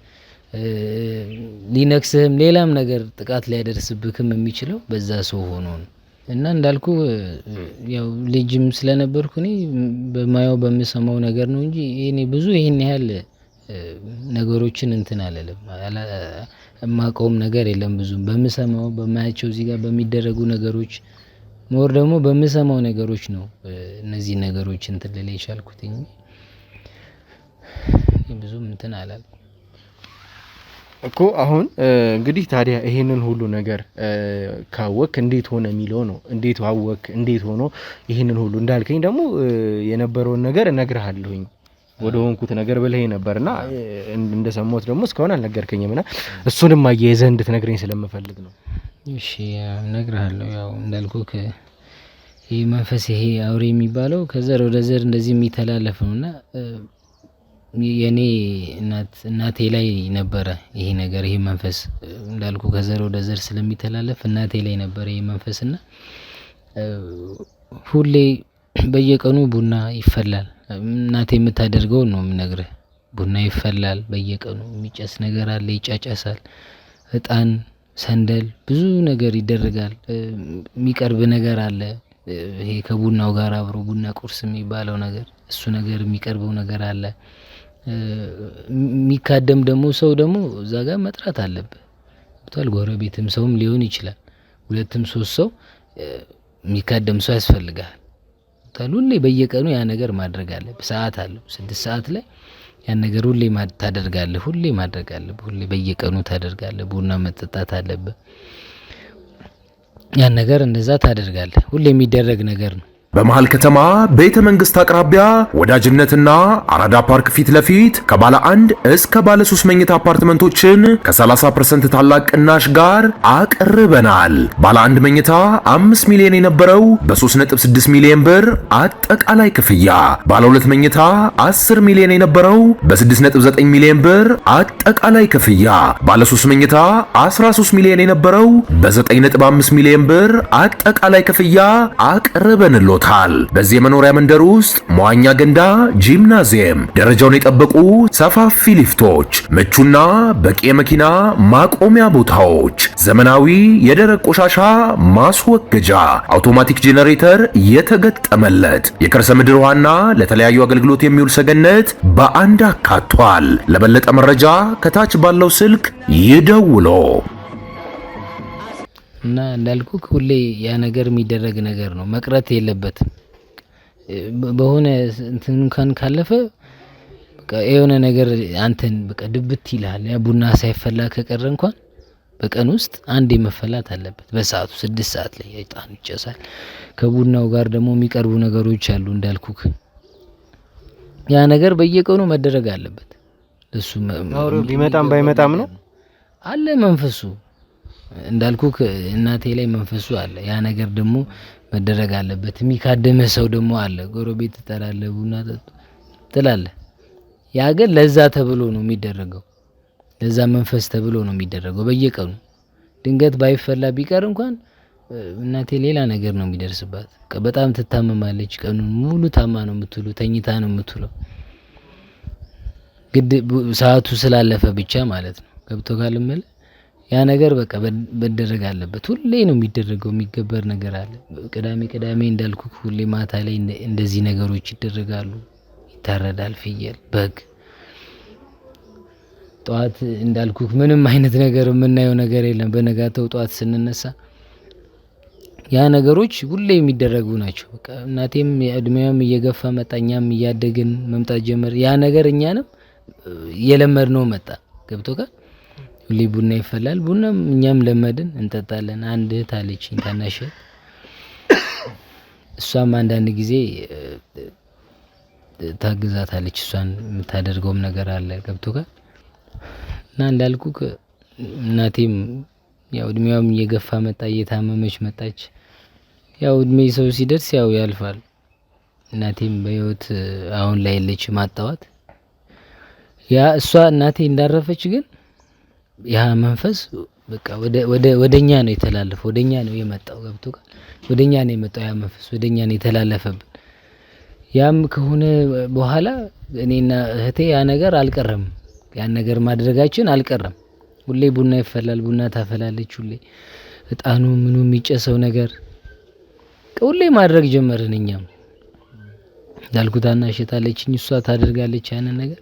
ሊነክስህም ሌላም ነገር ጥቃት ሊያደርስብህም የሚችለው በዛ ሰው ሆኖ ነው። እና እንዳልኩ ያው ልጅም ስለነበርኩ እኔ በማየው በምሰማው ነገር ነው እንጂ እኔ ብዙ ይሄን ያህል ነገሮችን እንትን አለለም የማውቀውም ነገር የለም። ብዙ በምሰማው በማያቸው እዚህ ጋር በሚደረጉ ነገሮች ሞር ደግሞ በምሰማው ነገሮች ነው እነዚህ ነገሮች እንትን ልል የቻልኩት እንጂ ብዙም እንትን አላለም እኮ። አሁን እንግዲህ ታዲያ ይሄንን ሁሉ ነገር ካወክ እንዴት ሆነ የሚለው ነው። እንዴት አወክ፣ እንዴት ሆኖ ይሄንን ሁሉ እንዳልከኝ ደግሞ የነበረውን ነገር እነግርሃለሁኝ ወደ ሆንኩት ነገር ብለህ ነበርና እንደሰማሁት ደግሞ እስካሁን አልነገርከኝምና እሱንም አያይዘህ እንድትነግረኝ ስለምፈልግ ነው። እሺ እነግርሃለሁ። ያው እንዳልኩክ ይሄ መንፈስ ይሄ አውሬ የሚባለው ከዘር ወደ ዘር እንደዚህ የሚተላለፍ ነውና የኔ እናቴ ላይ ነበረ ይሄ ነገር። ይሄ መንፈስ እንዳልኩ ከዘር ወደ ዘር ስለሚተላለፍ እናቴ ላይ ነበረ ይሄ መንፈስና ሁሌ በየቀኑ ቡና ይፈላል። እናቴ የምታደርገው ነው የምነግርህ። ቡና ይፈላል በየቀኑ፣ የሚጨስ ነገር አለ፣ ይጫጫሳል። እጣን፣ ሰንደል፣ ብዙ ነገር ይደረጋል። የሚቀርብ ነገር አለ። ይሄ ከቡናው ጋር አብሮ ቡና ቁርስ የሚባለው ነገር እሱ ነገር የሚቀርበው ነገር አለ። የሚካደም ደግሞ ሰው ደግሞ እዛ ጋር መጥራት አለብህ። ብቷል ጎረቤትም ሰውም ሊሆን ይችላል። 2-3 ሰው የሚካደም ሰው ያስፈልጋል። ሁሌ በየቀኑ ያ ነገር ማድረግ አለብህ። ሰዓት አለው 6 ሰዓት ላይ ያን ነገር ሁሌ ታደርጋለህ። ሁሌ ማድረግ አለብህ። ሁሌ በየቀኑ ታደርጋለህ። ቡና መጠጣት አለብህ። ያን ነገር እንደዛ ታደርጋለህ። ሁሌ የሚደረግ ነገር ነው። በመሃል ከተማ ቤተ መንግስት አቅራቢያ ወዳጅነትና አራዳ ፓርክ ፊት ለፊት ከባለ 1 እስከ ባለ 3 መኝታ አፓርትመንቶችን ከ30% ታላቅ ቅናሽ ጋር አቅርበናል። ባለ 1 መኝታ 5 ሚሊዮን የነበረው በ3.6 ሚሊዮን ብር አጠቃላይ ክፍያ፣ ባለ 2 መኝታ 10 ሚሊዮን የነበረው በ6.9 ሚሊዮን ብር አጠቃላይ ክፍያ፣ ባለ 3 መኝታ 13 ሚሊዮን የነበረው በ9.5 ሚሊዮን ብር አጠቃላይ ክፍያ አቅርበንልዎታል። በዚህ የመኖሪያ መንደር ውስጥ መዋኛ ገንዳ፣ ጂምናዚየም፣ ደረጃውን የጠበቁ ሰፋፊ ሊፍቶች፣ ምቹና በቂ የመኪና ማቆሚያ ቦታዎች፣ ዘመናዊ የደረቅ ቆሻሻ ማስወገጃ፣ አውቶማቲክ ጄኔሬተር የተገጠመለት የከርሰ ምድር ውሃና ለተለያዩ አገልግሎት የሚውል ሰገነት በአንድ አካቷል። ለበለጠ መረጃ ከታች ባለው ስልክ ይደውሉ። እና እንዳልኩ ሁሌ ያ ነገር የሚደረግ ነገር ነው፣ መቅረት የለበትም። በሆነ እንትን እንኳን ካለፈ በቃ የሆነ ነገር አንተን በቃ ድብት ይላል። ያ ቡና ሳይፈላ ከቀረ እንኳን በቀን ውስጥ አንዴ መፈላት አለበት። በሰዓቱ 6 ሰዓት ላይ እጣን ይጨሳል። ከቡናው ጋር ደግሞ የሚቀርቡ ነገሮች አሉ እንዳልኩክ። ያ ነገር በየቀኑ መደረግ አለበት። እሱ ቢመጣም ባይመጣም ነው አለ መንፈሱ። እንዳልኩክ እናቴ ላይ መንፈሱ አለ። ያ ነገር ደግሞ መደረግ አለበት። የሚካደመ ሰው ደግሞ አለ። ጎረቤት ትጠራለህ፣ ቡና ጠጡ ትላለህ። ያ ግን ለዛ ተብሎ ነው የሚደረገው። ለዛ መንፈስ ተብሎ ነው የሚደረገው። በየቀኑ ድንገት ባይፈላ ቢቀር እንኳን እናቴ ሌላ ነገር ነው የሚደርስባት። በጣም ትታመማለች። ቀኑን ሙሉ ታማ ነው የምትውለው፣ ተኝታ ነው የምትውለው። ግድ ሰዓቱ ስላለፈ ብቻ ማለት ነው። ገብቶ ካልመለ ያ ነገር በቃ መደረግ አለበት። ሁሌ ነው የሚደረገው። የሚገበር ነገር አለ። ቅዳሜ እንዳልኩ ሁሌ ማታ ላይ እንደዚህ ነገሮች ይደረጋሉ። ይታረዳል ፍየል፣ በግ። ጧት እንዳልኩ ምንም አይነት ነገር የምናየው ነገር የለም። በነጋታው ጧት ስንነሳ ያ ነገሮች ሁሌ የሚደረጉ ናቸው። በቃ እናቴም እድሜዋም እየገፋ መጣ፣ እኛም እያደግን መምጣት ጀመር። ያ ነገር እኛንም እየለመድነው መጣ። ገብቶ ጋር ሁሌ ቡና ይፈላል። ቡናም እኛም ለመድን፣ እንጠጣለን። አንድ እህት አለችኝ ታናሽ። እሷም አንዳንድ ጊዜ ታግዛታለች እሷን የምታደርገውም ነገር አለ ገብቶካል እና እንዳልኩክ እናቴም ያው እድሜዋም እየገፋ መጣ እየታመመች መጣች ያው እድሜ ሰው ሲደርስ ያው ያልፋል እናቴም በህይወት አሁን ላይ የለችም አጣዋት ያ እሷ እናቴ እንዳረፈች ግን ያ መንፈስ በቃ ወደኛ ነው የተላለፈው ወደኛ ነው የመጣው ገብቶካል ወደኛ ነው የመጣው ያ መንፈስ ወደኛ ነው የተላለፈብን ያም ከሆነ በኋላ እኔና እህቴ ያ ነገር አልቀረም ያን ነገር ማድረጋችን አልቀረም ሁሌ ቡና ይፈላል ቡና ታፈላለች ሁሌ እጣኑ ምኑ የሚጨሰው ነገር ሁሌ ማድረግ ጀመርን እኛም እንዳልኩታና እሸታለችኝ እሷ ታደርጋለች ያን ነገር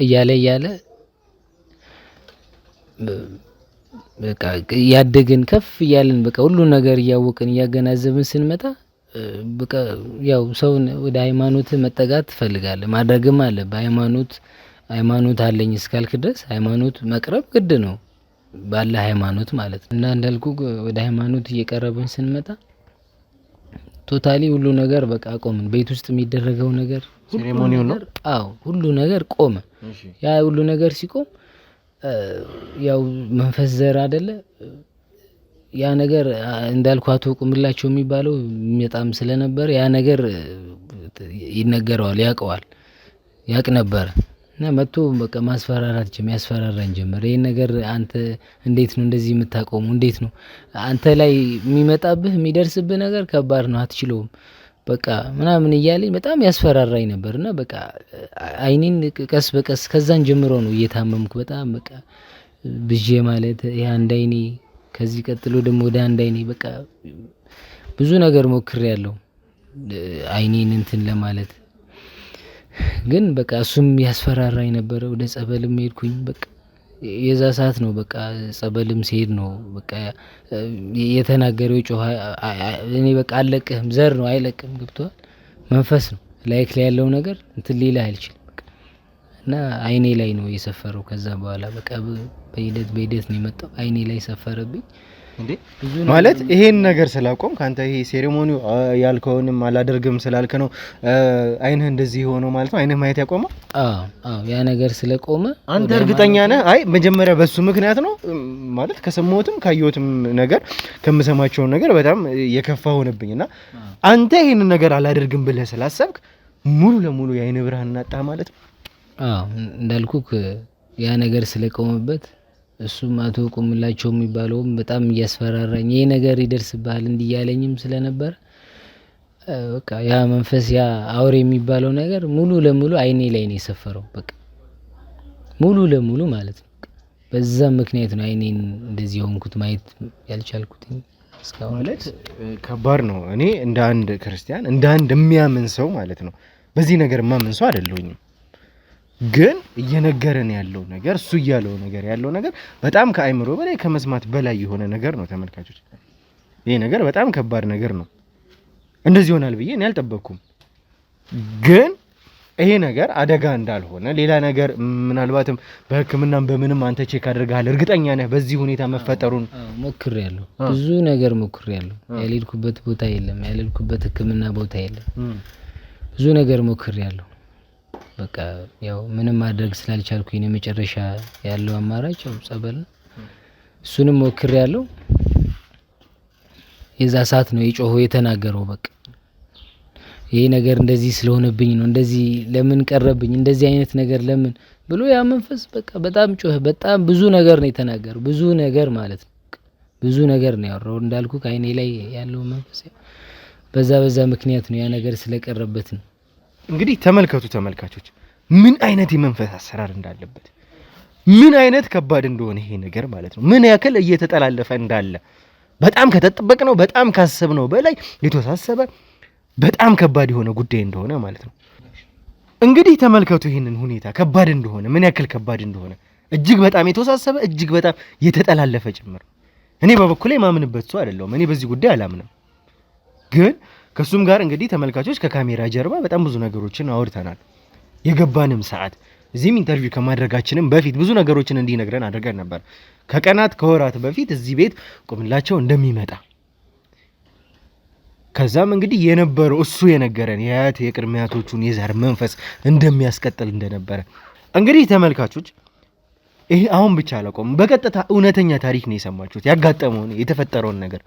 እያለ በቃ ያደግን ከፍ እያልን በቃ ሁሉ ነገር እያወቅን እያገናዘብን ስንመጣ በቃ ያው ሰው ወደ ሃይማኖት መጠጋት ትፈልጋለህ ማድረግም አለ ሃይማኖት አለኝ እስካልክ ድረስ ሃይማኖት መቅረብ ግድ ነው ባለ ሃይማኖት ማለት እና እንዳልኩ ወደ ሃይማኖት እየቀረብን ስንመጣ ቶታሊ ሁሉ ነገር በቃ ቆመን ቤት ውስጥ የሚደረገው ነገር ሴሬሞኒው ነው ሁሉ ነገር ቆመ ያ ሁሉ ነገር ሲቆም ያው መንፈስ ዘር አይደለ ያ ነገር እንዳልኩ አትወቁምላቸው የሚባለው በጣም ስለነበር ያ ነገር ይነገረዋል ያቅ ነበር እና መጥቶ በቃ ማስፈራራት ያስፈራራን ጀመረ ይሄን ነገር አንተ እንዴት ነው እንደዚህ የምታቆመው እንዴት ነው አንተ ላይ የሚመጣብህ የሚደርስብህ ነገር ከባድ ነው አትችለውም በቃ ምናምን እያለኝ በጣም ያስፈራራኝ ነበርና በቃ አይኔን ቀስ በቀስ ከዛን ጀምሮ ነው እየታመምኩ በጣም በቃ ብጄ ማለት ያ አንዳይኔ ከዚህ ቀጥሎ ደግሞ ወደ አንዳይኔ በቃ ብዙ ነገር ሞክሬያለሁ አይኔን እንትን ለማለት ግን በቃ እሱም ያስፈራራኝ ነበር ወደ ጸበልም ሄድኩኝ በቃ የዛ ሰዓት ነው በቃ ጸበልም ሲሄድ ነው በቃ የተናገረው ጮህ እኔ በቃ አለቅህም ዘር ነው አይለቅም ገብቷል መንፈስ ነው ላይክ ላይ ያለው ነገር እንትን ሊላ አይችልም በቃ እና አይኔ ላይ ነው የሰፈረው ከዛ በኋላ በቃ በሂደት ነው የመጣው አይኔ ላይ ሰፈረብኝ እንዴ ማለት ይሄን ነገር ስላቆም ካንተ ይሄ ሴሬሞኒው ያልከውንም አላደርግም ስላልከ ነው አይንህ እንደዚህ ሆኖ ማለት ነው አይንህ ማየት ያቆመው አዎ ያ ነገር ስለቆመ አንተ እርግጠኛ ነህ አይ መጀመሪያ በሱ ምክንያት ነው ማለት ከሰማሁትም ካየሁትም ነገር ከምሰማቸው ነገር በጣም የከፋ ሆነብኝና አንተ ይሄን ነገር አላደርግም ብለህ ስላሰብክ ሙሉ ለሙሉ የአይን ብርሃን እናጣ ማለት ነው እንዳልኩክ ያ ነገር ስለቆመበት እሱም አትወቁምላቸው የሚባለውም በጣም እያስፈራራኝ ይሄ ነገር ይደርስብሃል እንዲያለኝም ስለነበር በቃ ያ መንፈስ ያ አውሬ የሚባለው ነገር ሙሉ ለሙሉ አይኔ ላይ ነው የሰፈረው በቃ ሙሉ ለሙሉ ማለት ነው በዛ ምክንያት ነው አይኔን እንደዚህ ሆንኩት ማየት ያልቻልኩት እስካሁን ማለት ከባድ ነው እኔ እንደ አንድ ክርስቲያን እንደ አንድ የሚያምን ሰው ማለት ነው በዚህ ነገር ማምን ሰው አይደለሁኝም ግን እየነገረን ያለው ነገር እሱ እያለው ነገር ያለው ነገር በጣም ከአይምሮ በላይ ከመስማት በላይ የሆነ ነገር ነው ተመልካቾች ይሄ ነገር በጣም ከባድ ነገር ነው እንደዚህ ይሆናል ብዬ እኔ አልጠበቅኩም ግን ይሄ ነገር አደጋ እንዳልሆነ ሌላ ነገር ምናልባትም በህክምናም በምንም አንተ ቼክ አድርገሃል እርግጠኛ ነህ በዚህ ሁኔታ መፈጠሩን ሞክሬያለሁ ብዙ ነገር ሞክሬያለሁ ያልልኩበት ቦታ የለም ያልልኩበት ህክምና ቦታ የለም ብዙ ነገር ሞክሬያለሁ በቃ ያው ምንም ማድረግ ስላልቻልኩኝ ነው መጨረሻ ያለው አማራጭ ጸበል እሱንም ሞክሬያለሁ የዛ ሰዓት ነው የጮኸው የተናገረው በቃ ይሄ ነገር እንደዚህ ስለሆነብኝ ነው እንደዚህ ለምን ቀረብኝ እንደዚህ አይነት ነገር ለምን ብሎ ያ መንፈስ በቃ በጣም ጮኸ በጣም ብዙ ነገር ነው የተናገረው ብዙ ነገር ማለት ነው ብዙ ነገር ነው ያወራው እንዳልኩ ከአይኔ ላይ ያለው መንፈስ በዛ ምክንያት ነው ያ ነገር ስለቀረበት ነው እንግዲህ ተመልከቱ ተመልካቾች ምን አይነት የመንፈስ አሰራር እንዳለበት ምን አይነት ከባድ እንደሆነ ይሄ ነገር ማለት ነው ምን ያክል እየተጠላለፈ እንዳለ በጣም ከተጠበቀ ነው በጣም ካሰብነው በላይ የተወሳሰበ በጣም ከባድ የሆነ ጉዳይ እንደሆነ ማለት ነው እንግዲህ ተመልከቱ ይሄንን ሁኔታ ከባድ እንደሆነ ምን ያክል ከባድ እንደሆነ እጅግ በጣም የተወሳሰበ እጅግ በጣም የተጠላለፈ ጭምር እኔ በበኩሌ ማምንበት ሰው አይደለም እኔ በዚህ ጉዳይ አላምንም ግን ከሱም ጋር እንግዲህ ተመልካቾች ከካሜራ ጀርባ በጣም ብዙ ነገሮችን አውርተናል የገባንም ሰዓት እዚህም ኢንተርቪው ከማድረጋችንም በፊት ብዙ ነገሮችን እንዲነግረን አድርገን ነበር ከቀናት ከወራት በፊት እዚህ ቤት ቁምላቸው እንደሚመጣ ከዛም እንግዲህ የነበረው እሱ የነገረን የአያት የቅድሚያቶቹን የዘር መንፈስ እንደሚያስቀጥል እንደነበረ እንግዲህ ተመልካቾች ይሄ አሁን ብቻ አላቆም በቀጥታ እውነተኛ ታሪክ ነው የሰማችሁት ያጋጠመውን የተፈጠረውን ነገር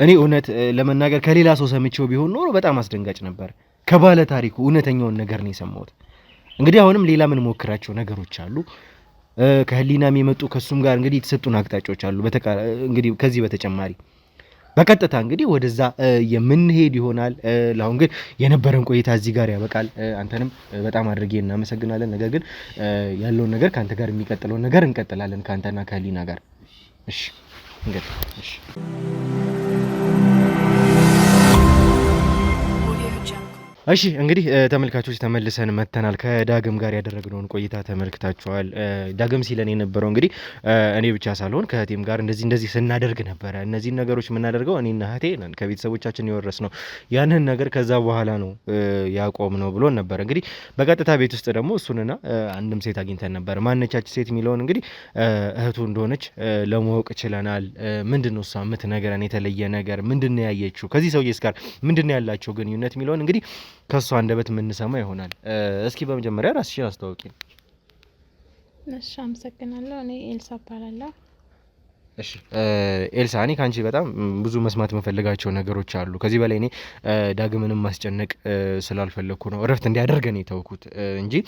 እኔ እውነት ለመናገር ከሌላ ሰው ሰምቼው ቢሆን ኖሮ በጣም አስደንጋጭ ነበር ከባለ ታሪኩ እውነተኛውን ነገር ነው የሰማሁት እንግዲህ አሁንም ሌላ ምን ሞክራቸው ነገሮች አሉ ከህሊናም የመጡ ከሱም ጋር እንግዲህ የተሰጡን አቅጣጫዎች አሉ እንግዲህ ከዚህ በተጨማሪ በቀጥታ እንግዲህ ወደዛ የምንሄድ ይሆናል ለአሁን ግን የነበረን ቆይታ እዚህ ጋር ያበቃል አንተንም በጣም አድርጌ እናመሰግናለን ነገር ግን ያለውን ነገር ካንተ ጋር የሚቀጥለውን ነገር እንቀጥላለን ካንተና ከህሊና ጋር እሺ እንግዲህ እሺ እሺ እንግዲህ ተመልካቾች ተመልሰን መተናል ከዳግም ጋር ያደረግነውን ቆይታ ተመልክታችኋል ዳግም ሲለን የነበረው እንግዲህ እኔ ብቻ ሳልሆን ከእህቴም ጋር እንደዚህ ስናደርግ ነበር እነዚህ ነገሮች የምናደርገው እኔና እህቴ ነን ከቤተሰቦቻችን የወረስነው ያንን ነገር ከዛ በኋላ ነው ያቆምነው ብሎን ነበር እንግዲህ በቀጥታ ቤት ውስጥ ደግሞ እሱንና አንድም ሴት አግኝተን ነበር ማነቻች ሴት የሚለውን እንግዲህ እህቱ እንደሆነች ለማወቅ ችለናል ምንድነው እሷ የምትነግረን የተለየ ነገር ምንድነው ያየችው ከዚህ ሰውዬስ ጋር ምንድነው ያላቸው ግንኙነት የሚለውን እንግዲህ ከሷ አንደበት የምንሰማ ይሆናል እስኪ በመጀመሪያ ራስሽን አስተዋውቂ እሺ አመሰግናለሁ እኔ ኤልሳ እባላለሁ እሺ ኤልሳ እኔ ካንቺ በጣም ብዙ መስማት የምፈልጋቸው ነገሮች አሉ ከዚህ በላይ እኔ ዳግምንም ማስጨነቅ ስላልፈለኩ ነው እረፍት እንዲያደርገን የተውኩት እንጂ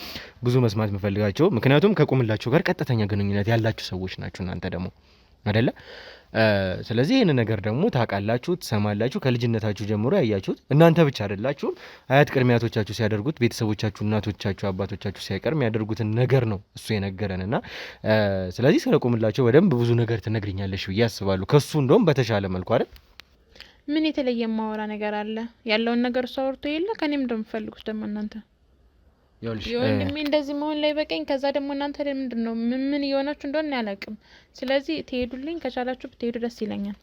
ብዙ መስማት የምፈልጋቸው ምክንያቱም ከቁምላቸው ጋር ቀጥተኛ ግንኙነት ያላችሁ ሰዎች ናችሁ እናንተ ደግሞ አይደለ ስለዚህ ይሄን ነገር ደግሞ ታውቃላችሁ ትሰማላችሁ ከልጅነታችሁ ጀምሮ ያያችሁት እናንተ ብቻ አይደላችሁም አያት ቅድሚያቶቻችሁ ሲያደርጉት ቤተሰቦቻችሁ እናቶቻችሁ አባቶቻችሁ ሲያቀርም ያደርጉትን ነገር ነው እሱ የነገረንና ስለዚህ ስለቆምላቸው በደንብ ብዙ ነገር ትነግሪኛለሽ ብዬ አስባለሁ ከሱ እንደውም በተሻለ መልኩ አይደል ምን የተለየ ማወራ ነገር አለ ያለውን ነገር እሱ አውርቶ የለ ከኔም እንደምፈልጉት ደግሞ እናንተ ወንድሜ እንደዚህ መሆን ላይ በቀኝ ከዛ ደግሞ እናንተ ለምንድነው ምን እየሆናችሁ እንደሆነ ያላቅም ስለዚህ ትሄዱልኝ ከቻላችሁ ብትሄዱ ደስ ይለኛል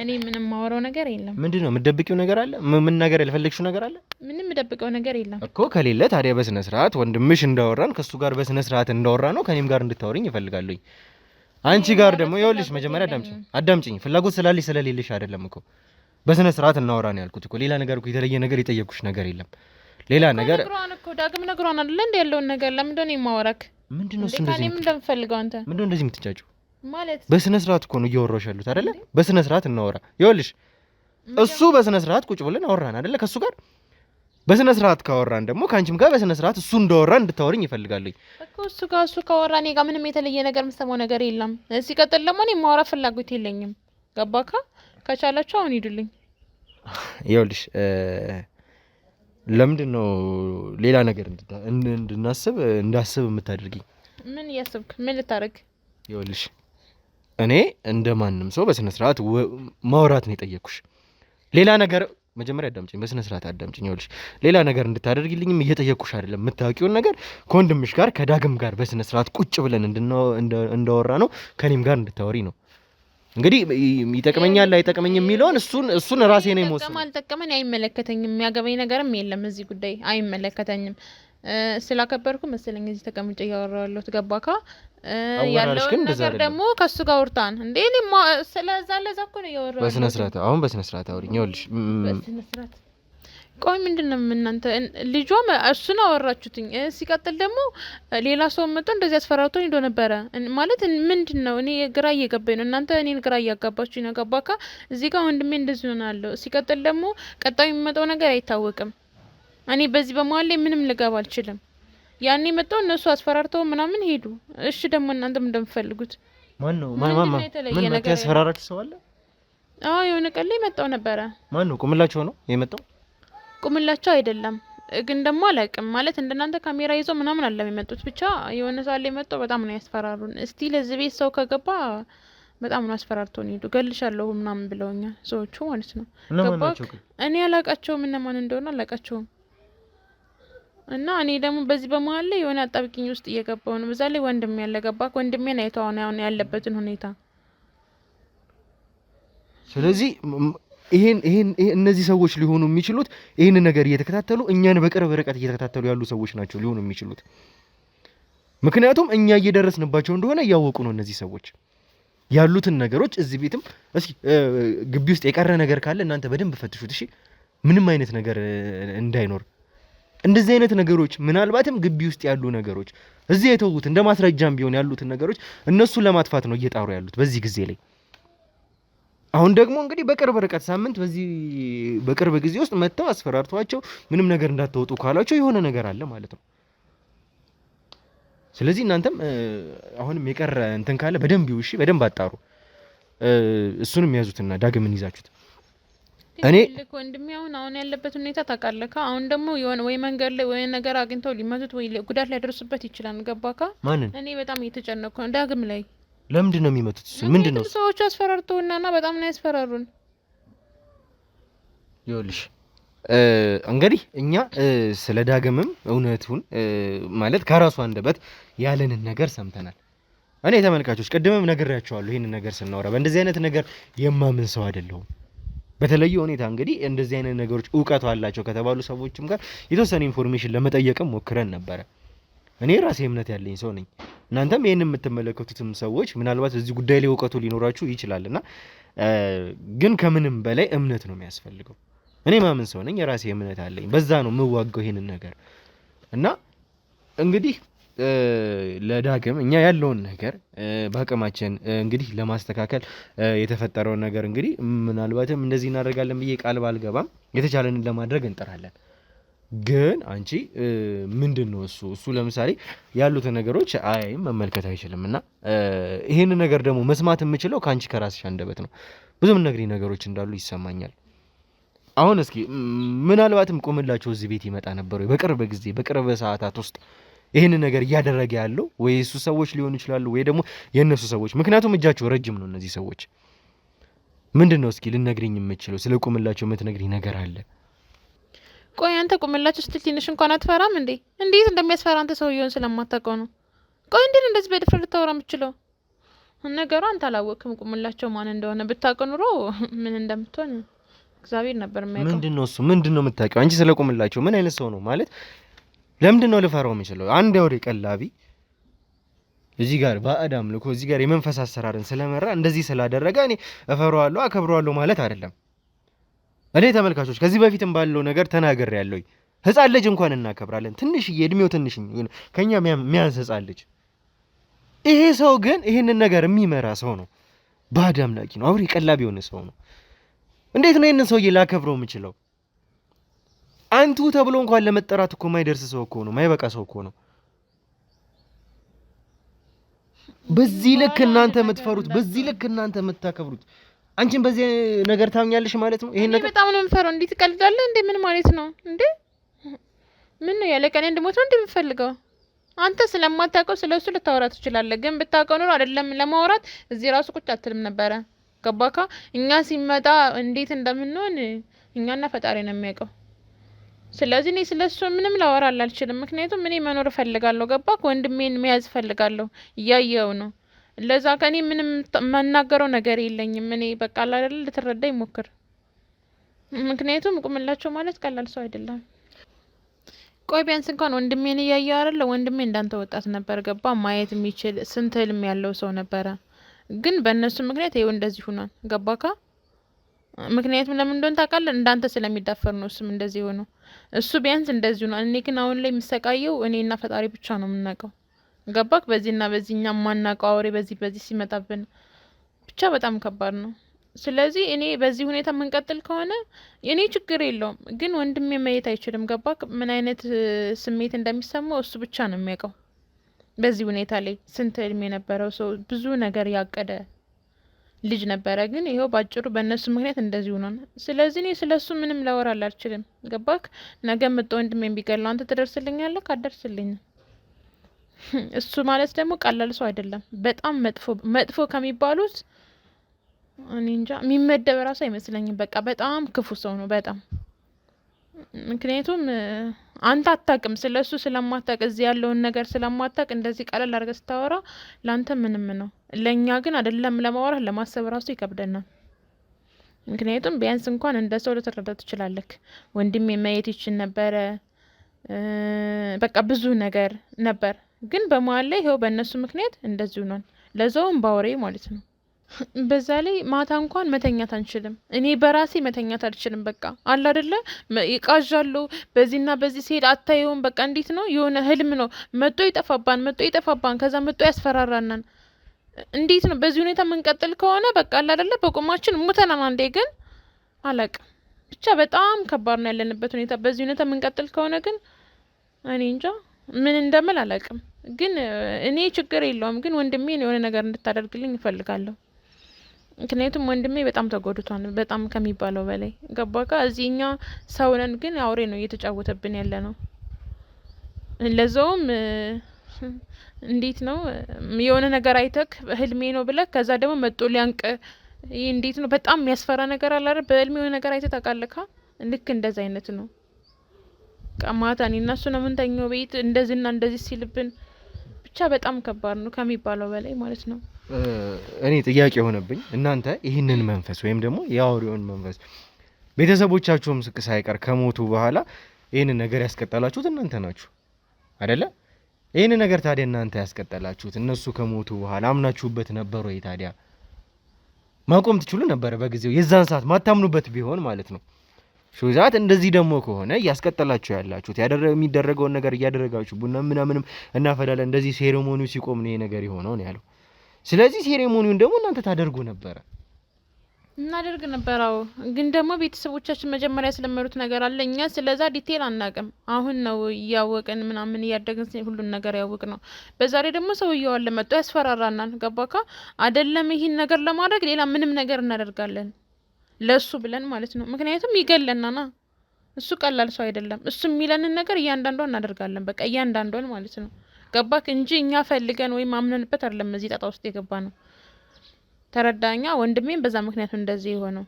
እኔ ምንም ማወራው ነገር የለም ምንድነው የምትደብቂው ነገር አለ ምን ነገር ያልፈለግሽው ነገር አለ ምንም የምደብቀው ነገር የለም እኮ ከሌለ ታዲያ በስነ ስርዓት ወንድምሽ እንዳወራን ከሱ ጋር በስነ ስርዓት እንዳወራ ነው ከኔም ጋር እንድታወሪኝ ይፈልጋለኝ አንቺ ጋር ደግሞ ይኸውልሽ መጀመሪያ አዳምጪኝ ፍላጎት ስላለሽ ስለሌለሽ አይደለም እኮ በስነ ስርዓት እናወራ ነው ያልኩት እኮ ሌላ ነገር እኮ የተለየ ነገር የጠየቅኩሽ ነገር የለም ሌላ ነገር ነግሯን እኮ ዳግም ነግሯን አይደል እንደ ያለውን ነገር ለምንድን ነው የማወራክ ምንድነው እሱ እንደዚህ ምን እንደምፈልገው አንተ ምንድነው እንደዚህ የምትጫጩ ማለት በስነ ስርዓት እኮ ነው እያወራሽ ያሉት አይደለ በስነ ስርዓት እናወራ ይኸውልሽ እሱ በስነ ስርዓት ቁጭ ብለን አወራን አይደለ ከሱ ጋር በስነ ስርዓት ካወራን ደግሞ ካንቺም ጋር በስነ ስርዓት እሱ እንዳወራ እንድታወሪኝ ይፈልጋለኝ እኮ እሱ ካወራ እኔ ጋር ምንም የተለየ ነገር የምሰማው ነገር የለም ሲቀጥል ደግሞ እኔ ማወራ ፍላጎት የለኝም ገባካ ከቻላችሁ አሁን ሂዱልኝ ይኸውልሽ ለምንድነው ሌላ ነገር እንዳስብ የምታደርጊኝ ምን ያስብክ ምን ልታረግ ይኸውልሽ እኔ እንደማንም ሰው በስነ ስርዓት ማውራት ነው የጠየቅኩሽ ሌላ ነገር መጀመሪያ አዳምጪኝ በስነ ስርዓት አዳምጪኝ ይኸውልሽ ሌላ ነገር እንድታደርጊልኝም እየጠየቅኩሽ አይደለም የምታውቂውን ነገር ከወንድምሽ ጋር ከዳግም ጋር በስነ ስርዓት ቁጭ ብለን እንዳወራ ነው ከኔም ጋር እንድታወሪ ነው እንግዲህ ይጠቅመኛል አይጠቅመኝም የሚለውን እሱን ራሴ ነኝ ሞስ አልጠቀመኝ አይመለከተኝም የሚያገበኝ ነገርም የለም እዚህ ጉዳይ አይመለከተኝም ስላከበርኩ መሰለኝ እዚህ ተቀምጬ ያወራለሁ ተገባካ ያለው ነገር ደግሞ ከሱ ጋር ወርታን እንዴ እኔ ስለዛ ለዛ እኮ ነው ያወራው በስነ ስርዓት አሁን በስነ ስርዓት አውሪኝ ይኸውልሽ በስነ ስርዓት ቆይ ምንድነው እናንተ ልጇ እሱን አወራችሁትኝ ሲቀጥል ደግሞ ሌላ ሰው መጥቶ እንደዚህ አስፈራርቶኝ ሄዶ ነበረ ማለት ምንድነው እኔ ግራ እየገባኝ ነው እናንተ እኔን ግራ እያጋባችሁኝ ነው ገባካ እዚህ ጋር ወንድሜ እንደዚህ ሆናለሁ ሲቀጥል ደግሞ ቀጣዩ የሚመጣው ነገር አይታወቅም እኔ በዚህ በመዋል ላይ ምንም ልገባ አልችልም ያኔ መጥተው እነሱ አስፈራርተው ምናምን ሄዱ እሺ ደግሞ እናንተም እንደምትፈልጉት ማን ነው ምን ያስፈራራችሁ ሰው አለ አዎ የሆነ ቀን ላይ መጣው ነበረ ማን ነው ቁምላቸው ነው የመጣው ቁምላቸው አይደለም ግን ደግሞ አላውቅም ማለት እንደናንተ ካሜራ ይዞ ምናምን አለ የሚመጡት ብቻ የሆነ ሰው ላይ መጣው በጣም ነው ያስፈራሩን እስቲ ለዚህ ቤት ሰው ከገባ በጣም ነው አስፈራርቶን ሄዱ ገልሻለሁ ምናምን ብለውኛል ሰዎቹ ማለት ነው ገባክ እኔ አላውቃቸውም እነማን እንደሆነ አላውቃቸውም እና እኔ ደግሞ በዚህ በመሃል ላይ የሆነ አጣብቂኝ ውስጥ እየገባው ነው በዛ ላይ ወንድም ያለ ገባክ ወንድሜን አይተው ነው ያለበትን ሁኔታ ስለዚህ ይሄን እነዚህ ሰዎች ሊሆኑ የሚችሉት ይሄን ነገር እየተከታተሉ እኛን በቅርብ ርቀት እየተከታተሉ ያሉ ሰዎች ናቸው ሊሆኑ የሚችሉት ምክንያቱም እኛ እየደረስንባቸው እንደሆነ ያወቁ ነው እነዚህ ሰዎች ያሉትን ነገሮች እዚህ ቤትም እስኪ ግቢ ውስጥ የቀረ ነገር ካለ እናንተ በደንብ ፈትሹት። እሺ ምንም አይነት ነገር እንዳይኖር። እንደዚህ አይነት ነገሮች ምናልባትም ግቢ ውስጥ ያሉ ነገሮች እዚህ የተውት እንደ ማስረጃም ቢሆን ያሉትን ነገሮች እነሱ ለማጥፋት ነው እየጣሩ ያሉት በዚህ ጊዜ ላይ። አሁን ደግሞ እንግዲህ በቅርብ ርቀት ሳምንት በዚህ በቅርብ ጊዜ ውስጥ መጥተው አስፈራርቷቸው ምንም ነገር እንዳታወጡ ካላቸው የሆነ ነገር አለ ማለት ነው። ስለዚህ እናንተም አሁንም የቀረ እንትን ካለ በደንብ ይውሺ፣ በደንብ አጣሩ። እሱንም ያዙትና ዳግምን ይዛችሁት እኔ ወንድሜ አሁን ያለበት ሁኔታ ታውቃለህ። አሁን ደግሞ የሆነ ወይ መንገድ ላይ ወይ ነገር አግኝተው ሊመቱት ወይ ጉዳት ሊያደርሱበት ይችላል። ገባካ? ማንን? እኔ በጣም እየተጨነኩ ነው። ዳግም ላይ ለምንድን ነው የሚመቱት? እሱ ምንድን ነው? ሰዎቹ አስፈራርተውና በጣም ነው ያስፈራሩን። ይኸውልሽ እንግዲህ እኛ ስለ ዳግምም እውነቱን ማለት ከራሱ አንደበት ያለንን ነገር ሰምተናል። እኔ ተመልካቾች ቅድምም ነግሬያቸዋለሁ። ይሄንን ነገር ስናወራ በእንደዚህ አይነት ነገር የማምን ሰው አይደለሁም። በተለየ ሁኔታ እንግዲህ እንደዚህ አይነት ነገሮች እውቀቱ አላቸው ከተባሉ ሰዎችም ጋር የተወሰነ ኢንፎርሜሽን ለመጠየቅም ሞክረን ነበረ። እኔ ራሴ እምነት ያለኝ ሰው ነኝ። እናንተም ይሄን የምትመለከቱትም ሰዎች ምናልባት እዚህ ጉዳይ ላይ እውቀቱ ሊኖራችሁ ይችላልና ግን ከምንም በላይ እምነት ነው የሚያስፈልገው። እኔ ማምን ሰው ነኝ፣ የራሴ እምነት አለኝ። በዛ ነው የምዋጋው ይሄንን ነገር እና እንግዲህ ለዳግም እኛ ያለውን ነገር በአቅማችን እንግዲህ ለማስተካከል የተፈጠረውን ነገር እንግዲህ ምናልባትም እንደዚህ እናደርጋለን ብዬ ቃል ባልገባም የተቻለንን ለማድረግ እንጥራለን። ግን አንቺ ምንድነው እሱ ለምሳሌ ያሉትን ነገሮች አይም መመልከት አይችልም እና ይሄንን ነገር ደግሞ መስማት የምችለው ከአንቺ ከራስሽ አንደበት ነው። ብዙ የምትነግሪኝ ነገሮች እንዳሉ ይሰማኛል። አሁን እስኪ ምናልባትም ቁምላቸው እዚህ ቤት ይመጣ ነበር በቅርብ ጊዜ በቅርብ ሰዓታት ውስጥ ይሄንን ነገር እያደረገ ያለው ወይ እሱ ሰዎች ሊሆኑ ይችላሉ ወይ ደግሞ የነሱ ሰዎች፣ ምክንያቱም እጃቸው ረጅም ነው እነዚህ ሰዎች። ምንድነው እስኪ ልነግሪኝ የምችለው? ስለ ቁምላቸው የምትነግሪኝ ነገር አለ? ቆይ አንተ ቁምላቸው ስትል ትንሽ እንኳን አትፈራም እንዴ? እንዴት እንደሚያስፈራ አንተ ሰውየውን ስለማታውቀው ነው። ቆይ እንዴት እንደዚህ በድፍረት ልታወራ የምችለው? ነገሩ አንተ አላወቅም ቁምላቸው ማን እንደሆነ። ብታውቅ ኑሮ ምን እንደምትሆን እግዚአብሔር ነበር የሚያውቀው። ምንድነው እሱ? ምንድነው የምታውቂው አንቺ ስለ ቁምላቸው? ምን አይነት ሰው ነው ማለት? ለምንድነው ልፈራው የምችለው? አንድ አውሬ ቀላቢ እዚህ ጋር ባዕድ አምልኮ እዚህ ጋር የመንፈስ አሰራርን ስለመራ እንደዚህ ስላደረገ እኔ እፈራዋለሁ አከብረዋለሁ ማለት አይደለም። እኔ ተመልካቾች ከዚህ በፊትም ባለው ነገር ተናግሬያለሁ። ህፃን ልጅ እንኳን እናከብራለን። ትንሽዬ እድሜው ትንሽ ከኛ የሚያንስ ህፃን ልጅ። ይሄ ሰው ግን ይሄንን ነገር የሚመራ ሰው ነው። ባዕድ አምላኪ ነው። አውሬ ቀላቢ የሆነ ሰው ነው። እንዴት ነው ይሄንን ሰውዬ ላከብረው የምችለው? አንቱ ተብሎ እንኳን ለመጠራት እኮ ማይደርስ ሰው እኮ ነው። ማይበቃ ሰው እኮ ነው። በዚህ ልክ እናንተ የምትፈሩት፣ በዚህ ልክ እናንተ የምታከብሩት፣ አንቺን በዚህ ነገር ታምኛለሽ ማለት ነው። ይሄን ነገር በጣም ነው የምፈራው። እንዴት ትቀልዳለህ እንዴ? ምን ማለት ነው እንዴ? ምን ነው ያለ ቀን እንድሞት ነው እንደምፈልገው? አንተ ስለማታውቀው ስለሱ ልታወራ ትችላለህ። ግን ብታውቀው ኖሮ አይደለም ለማውራት እዚህ ራሱ ቁጭ አትልም ነበረ። ገባካ? እኛ ሲመጣ እንዴት እንደምንሆን እኛና ፈጣሪ ነው የሚያውቀው። ስለዚህ እኔ ስለሱ ምንም ላወራ አልችልም። ምክንያቱም እኔ መኖር እፈልጋለሁ። ገባክ? ወንድሜን መያዝ እፈልጋለሁ። እያየው ነው። ለዛ ከኔ ምንም መናገረው ነገር የለኝም። እኔ በቃ አይደል ልትረዳኝ ሞክር። ምክንያቱም ቁምላቸው ማለት ቀላል ሰው አይደለም። ቆይ ቢያንስ እንኳን ወንድሜን እያየው አይደል? ወንድሜ እንዳንተ ወጣት ነበር። ገባ? ማየት የሚችል ስንት ህልም ያለው ሰው ነበረ። ግን በእነሱ ምክንያት ይኸው እንደዚህ ሆኗል። ገባካ? ምክንያቱም ለምን እንደሆነ ታውቃለህ? እንዳንተ ስለሚዳፈር ነው እሱም እንደዚህ ሆኖ። እሱ ቢያንስ እንደዚህ ሆኗል። እኔ ግን አሁን ላይ የምሰቃየው እኔና ፈጣሪ ብቻ ነው የምናውቀው። ገባክ? በዚህና በዚህኛ ማናውቀው አውሬ በዚህ ሲመጣብን ብቻ በጣም ከባድ ነው። ስለዚህ እኔ በዚህ ሁኔታ የምንቀጥል ከሆነ እኔ ችግር የለውም፣ ግን ወንድሜ ማየት አይችልም። ገባክ? ምን አይነት ስሜት እንደሚሰማው እሱ ብቻ ነው የሚያውቀው። በዚህ ሁኔታ ላይ ስንት እድሜ የነበረው ሰው ብዙ ነገር ያቀደ ልጅ ነበረ። ግን ይሄው ባጭሩ በእነሱ ምክንያት እንደዚህ ሆኗል። ስለዚህ እኔ ስለሱ ምንም ላወራ አልችልም። ገባክ? ነገ መጥቶ ወንድሜን ቢገለው አንተ ትደርስልኛለህ? አትደርስልኝም። እሱ ማለት ደግሞ ቀላል ሰው አይደለም። በጣም መጥፎ ከሚባሉት እኔ እንጃ የሚመደብ ራሱ አይመስለኝም። በቃ በጣም ክፉ ሰው ነው በጣም። ምክንያቱም አንተ አታውቅም፣ ስለሱ ስለማታውቅ እዚህ ያለውን ነገር ስለማታውቅ እንደዚህ ቀለል አድርገህ ስታወራ ለአንተ ምንም ነው። ለእኛ ግን አይደለም ለማውራት ለማሰብ ራሱ ይከብደናል። ምክንያቱም ቢያንስ እንኳን እንደ ሰው ልትረዳ ትችላለህ። ወንድሜ ማየት ይችል ነበረ። በቃ ብዙ ነገር ነበር። ግን በመሀል ላይ ይኸው በእነሱ ምክንያት እንደዚህ ሆኗል። ለዛውም ባውሬ ማለት ነው። በዛ ላይ ማታ እንኳን መተኛት አንችልም። እኔ በራሴ መተኛት አልችልም። በቃ አለ አይደለ ይቃዣለሁ። በዚህና በዚህ ሲሄድ አታየውም። በቃ እንዴት ነው የሆነ ህልም ነው። መጦ ይጠፋባን ከዛ መጦ ያስፈራራናል። እንዴት ነው በዚህ ሁኔታ የምንቀጥል ከሆነ በቃ አለ አይደለ በቁማችን ሙተናል። አንዴ ግን አላቅም ብቻ በጣም ከባድ ነው ያለንበት ሁኔታ። በዚህ ሁኔታ የምንቀጥል ከሆነ ግን እኔ እንጃ ምን እንደምል አላቅም። ግን እኔ ችግር የለውም ግን ወንድሜን የሆነ ነገር እንድታደርግልኝ እፈልጋለሁ። ምክንያቱም ወንድሜ በጣም ተጎድቷል፣ በጣም ከሚባለው በላይ ገባካ። እዚህኛ ሰውነን ግን አውሬ ነው እየተጫወተብን ያለ ነው። ለዛውም እንዴት ነው የሆነ ነገር አይተክ ህልሜ ነው ብለህ ከዛ ደግሞ መጦ ሊያንቅ ይህ እንዴት ነው በጣም የሚያስፈራ ነገር አለ አይደል? በህልሜ የሆነ ነገር አይተህ ታውቃለህ? ልክ እንደዛ አይነት ነው። ቀማታ እኔ እና እሱ ነው የምንተኛው ቤት እንደዚህና እንደዚህ ሲልብን ብቻ በጣም ከባድ ነው ከሚባለው በላይ ማለት ነው። እኔ ጥያቄ የሆነብኝ እናንተ ይህንን መንፈስ ወይም ደግሞ የአውሬውን መንፈስ ቤተሰቦቻችሁም ስቅ ሳይቀር ከሞቱ በኋላ ይህንን ነገር ያስቀጠላችሁት እናንተ ናችሁ አይደለ? ይህንን ነገር ታዲያ እናንተ ያስቀጠላችሁት እነሱ ከሞቱ በኋላ አምናችሁበት ነበር ወይ? ታዲያ ማቆም ትችሉ ነበር በጊዜው የዛን ሰዓት ማታምኑበት ቢሆን ማለት ነው። ሹዛት እንደዚህ ደግሞ ከሆነ ያስቀጠላችሁ ያላችሁት የሚደረገውን ነገር እያደረጋችሁ ቡና ምናምንም እናፈላለን እንደዚህ ሴሬሞኒው ሲቆም ነው ይሄ ነገር የሆነው ነው ያለው። ስለዚህ ሴሬሞኒውን ደግሞ እናንተ ታደርጉ ነበር እናደርግ ነበር። አዎ ግን ደግሞ ቤተሰቦቻችን መጀመሪያ ስለመሩት ነገር አለ። እኛ ስለዛ ዲቴል አናቅም። አሁን ነው እያወቅን ምናምን እያደግን ሁሉን ነገር ያወቅ ነው። በዛሬ ደግሞ ሰውየው አለ መጥቶ ያስፈራራናል። ገባካ አይደለም? ይህን ነገር ለማድረግ ሌላ ምንም ነገር እናደርጋለን ለሱ ብለን ማለት ነው። ምክንያቱም ይገለናና እሱ ቀላል ሰው አይደለም። እሱ የሚለንን ነገር እያንዳንዷን እናደርጋለን። በቃ እያንዳንዷን ማለት ነው። ገባክ እንጂ እኛ ፈልገን ወይም አምነንበት አይደለም እዚህ ጣጣ ውስጥ የገባ ነው። ተረዳኛ? ወንድሜም በዛ ምክንያት እንደዚህ የሆነው።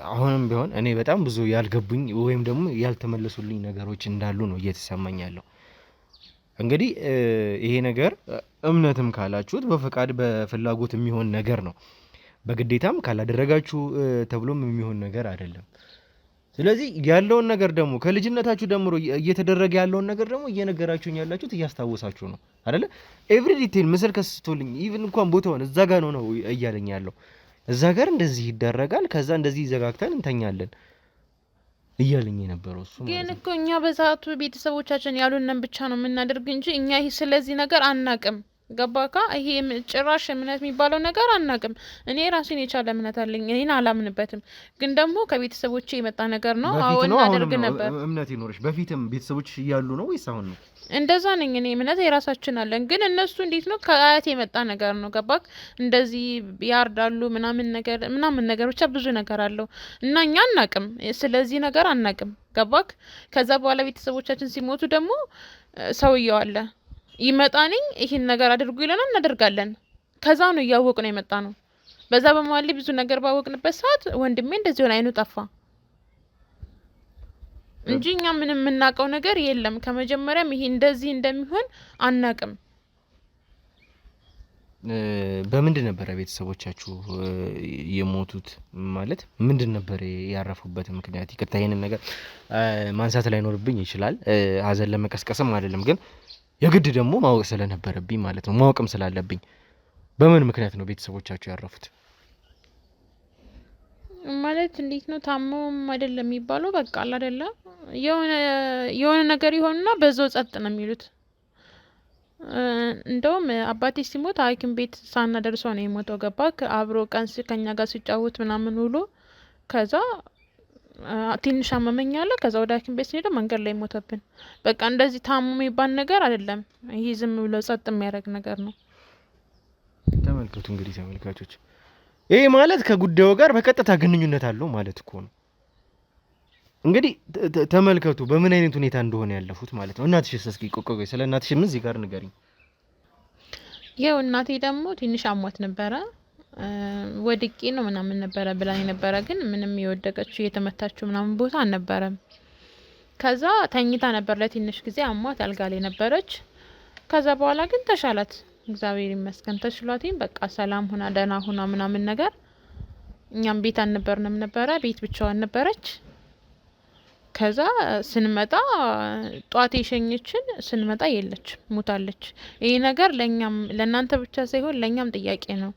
አሁንም ቢሆን እኔ በጣም ብዙ ያልገቡኝ ወይም ደግሞ ያልተመለሱልኝ ነገሮች እንዳሉ ነው እየተሰማኝ ያለው። እንግዲህ ይሄ ነገር እምነትም ካላችሁት በፈቃድ በፍላጎት የሚሆን ነገር ነው። በግዴታም ካላደረጋችሁ ተብሎም የሚሆን ነገር አይደለም። ስለዚህ ያለውን ነገር ደግሞ ከልጅነታችሁ ጀምሮ እየተደረገ ያለውን ነገር ደግሞ እየነገራችሁኝ ያላችሁት እያስታወሳችሁ ነው አይደለ? ኤቭሪ ዲቴል ምስል ከስቶልኝ ኢቭን እንኳን ቦታውን እዛ ጋር ነው እያለኝ ያለው። እዛ ጋር እንደዚህ ይደረጋል፣ ከዛ እንደዚህ ይዘጋግተን እንተኛለን እያለኝ የነበረው እሱ ማለት ነው። ግን እኮ እኛ በዛቱ ቤተሰቦቻችን ያሉንን ብቻ ነው የምናደርግ እንጂ እኛ ይሄ ስለዚህ ነገር አናቅም። ገባካ? ይሄ ጭራሽ እምነት የሚባለው ነገር አናቅም። እኔ ራሴን የቻለ እምነት አለኝ። እኔን አላምንበትም። ግን ደግሞ ከቤተሰቦቼ የመጣ ነገር ነው። አዎ እናደርግ ነበር። እምነት ይኖርሽ በፊትም ቤተሰቦች እያሉ ነው ወይስ አሁን ነው? እንደዛ ነኝ እኔ። እምነት የራሳችን አለን። ግን እነሱ እንዴት ነው ከአያት የመጣ ነገር ነው። ገባክ? እንደዚህ ያርዳሉ ምናምን ነገር ብቻ ብዙ ነገር አለው እና እኛ አናቅም። ስለዚህ ነገር አናቅም። ገባክ? ከዛ በኋላ ቤተሰቦቻችን ሲሞቱ ደግሞ ሰውየው አለ ይመጣንኝ ይህን ነገር አድርጉ ይለናል፣ እናደርጋለን። ከዛ ነው እያወቅ ነው የመጣ ነው። በዛ በመዋል ብዙ ነገር ባወቅንበት ሰዓት ወንድሜ እንደዚህ ሆነ አይኑ ጠፋ እንጂ እኛ ምንም የምናውቀው ነገር የለም። ከመጀመሪያም ይሄ እንደዚህ እንደሚሆን አናቅም። በምንድን ነበረ ቤተሰቦቻችሁ የሞቱት? ማለት ምንድን ነበር ያረፉበት ምክንያት? ይቅርታ ይሄንን ነገር ማንሳት ላይ ኖርብኝ ይችላል። ሀዘን ለመቀስቀስም አይደለም ግን የግድ ደግሞ ማወቅ ስለነበረብኝ ማለት ነው። ማወቅም ስላለብኝ በምን ምክንያት ነው ቤተሰቦቻችሁ ያረፉት? ማለት እንዴት ነው ታመውም አይደለም የሚባለው። በቃ አለ አይደለ የሆነ ነገር ይሆንና በዛው ጸጥ ነው የሚሉት። እንደውም አባቴ ሲሞት ሐኪም ቤት ሳናደርሰው ነው የሞተው። ገባክ? አብሮ ቀን ከኛ ጋር ሲጫወት ምናምን ውሎ ከዛ ትንሽ አመመኝ አለ። ከዛ ወደ ሐኪም ቤት ስንሄድ መንገድ ላይ ሞተብን። በቃ እንደዚህ ታሙ የሚባል ነገር አይደለም። ይሄ ዝም ብሎ ጸጥ የሚያደርግ ነገር ነው። ተመልከቱ እንግዲህ ተመልካቾች፣ ይሄ ማለት ከጉዳዩ ጋር በቀጥታ ግንኙነት አለው ማለት እኮ ነው። እንግዲህ ተመልከቱ በምን አይነት ሁኔታ እንደሆነ ያለፉት ማለት ነው። እናትሽስ እስኪ ቆቆቆይ ስለ እናትሽ ምን እዚህ ጋር ንገሪኝ። ያው እናቴ ደግሞ ትንሽ አሟት ነበረ። ወድቄ ነው ምናምን ነበረ ብላኝ ነበረ። ግን ምንም የወደቀችው የተመታችው ምናምን ቦታ አልነበረም። ከዛ ተኝታ ነበር ለትንሽ ጊዜ አሟት አልጋ ላይ ነበረች። ከዛ በኋላ ግን ተሻላት፣ እግዚአብሔር ይመስገን ተሽሏትኝ በቃ ሰላም ሆና ደህና ሆና ምናምን ነገር። እኛም ቤት አልነበርንም ነበረ፣ ቤት ብቻዋን ነበረች። ከዛ ስንመጣ ጧት የሸኘችን ስንመጣ የለችም ሞታለች። ይሄ ነገር ለኛም ለናንተ ብቻ ሳይሆን ለኛም ጥያቄ ነው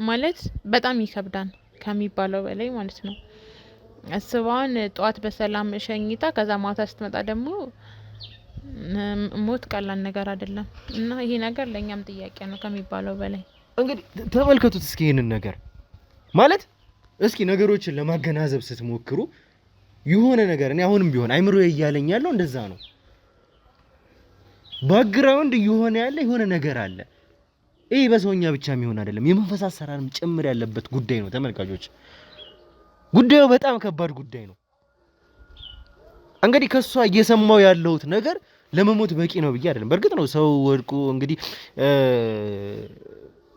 ማለት በጣም ይከብዳል ከሚባለው በላይ ማለት ነው። አስባን ጧት በሰላም ሸኝታ ከዛ ማታ ስትመጣ ደግሞ ሞት ቀላል ነገር አይደለም እና ይሄ ነገር ለኛም ጥያቄ ነው ከሚባለው በላይ። እንግዲህ ተመልከቱት እስኪ ይሄንን ነገር ማለት እስኪ ነገሮችን ለማገናዘብ ስትሞክሩ የሆነ ነገር እኔ አሁንም ቢሆን አይምሮ እያለኝ ያለው እንደዛ ነው። ባክግራውንድ የሆነ ያለ የሆነ ነገር አለ። ይሄ በሰውኛ ብቻ የሚሆን አይደለም፣ የመንፈስ አሰራርም ጭምር ያለበት ጉዳይ ነው። ተመልካቾች ጉዳዩ በጣም ከባድ ጉዳይ ነው። እንግዲህ ከሷ እየሰማው ያለሁት ነገር ለመሞት በቂ ነው ብዬ አይደለም። በእርግጥ ነው ሰው ወድቆ እንግዲህ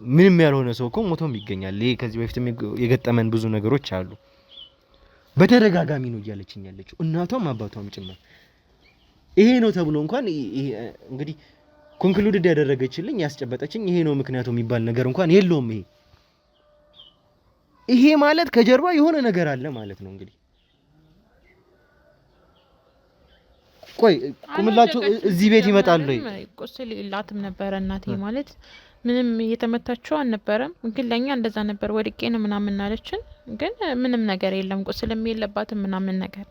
ምንም ያልሆነ ሰው እኮ ሞቶም ይገኛል። ይሄ ከዚህ በፊት የገጠመን ብዙ ነገሮች አሉ። በተደጋጋሚ ነው እያለችኝ ያለችው እናቷም አባቷም ጭምር ይሄ ነው ተብሎ እንኳን እንግዲህ ኮንክሉድድ ያደረገችልኝ ያስጨበጠችኝ ይሄ ነው ምክንያቱ የሚባል ነገር እንኳን የለውም። ይሄ ማለት ከጀርባ የሆነ ነገር አለ ማለት ነው። እንግዲህ ቆይ ቁምላችሁ እዚህ ቤት ይመጣሉ ወይ? ቁስል የላትም ነበር እናቴ ማለት ምንም እየተመታቸው አልነበረም። ግን ለኛ እንደዛ ነበር ወድቄ ነው ምናምን አለችን። ግን ምንም ነገር የለም ቁስልም የለባትም ምናምን ነገር።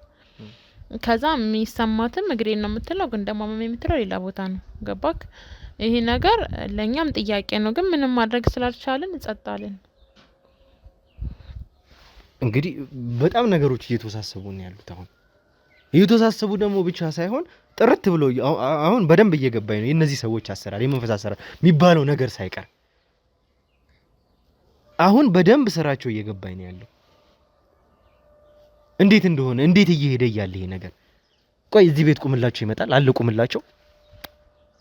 ከዛ የሚሰማትም እግሬን ነው የምትለው፣ ግን ደግሞ የምትለው ሌላ ቦታ ነው። ገባክ? ይሄ ነገር ለኛም ጥያቄ ነው። ግን ምንም ማድረግ ስላልቻልን ጸጣልን። እንግዲህ በጣም ነገሮች እየተወሳሰቡ ነው ያሉት። አሁን እየተወሳሰቡ ደግሞ ብቻ ሳይሆን ጥርት ብሎ አሁን በደንብ እየገባኝ ነው የእነዚህ ሰዎች አሰራር፣ የመንፈስ አሰራር የሚባለው ነገር ሳይቀር አሁን በደንብ ስራቸው እየገባኝ ነው ያለው እንዴት እንደሆነ እንዴት እየሄደ እያለ ይሄ ነገር። ቆይ እዚህ ቤት ቁምላቸው ይመጣል አለ ቁምላቸው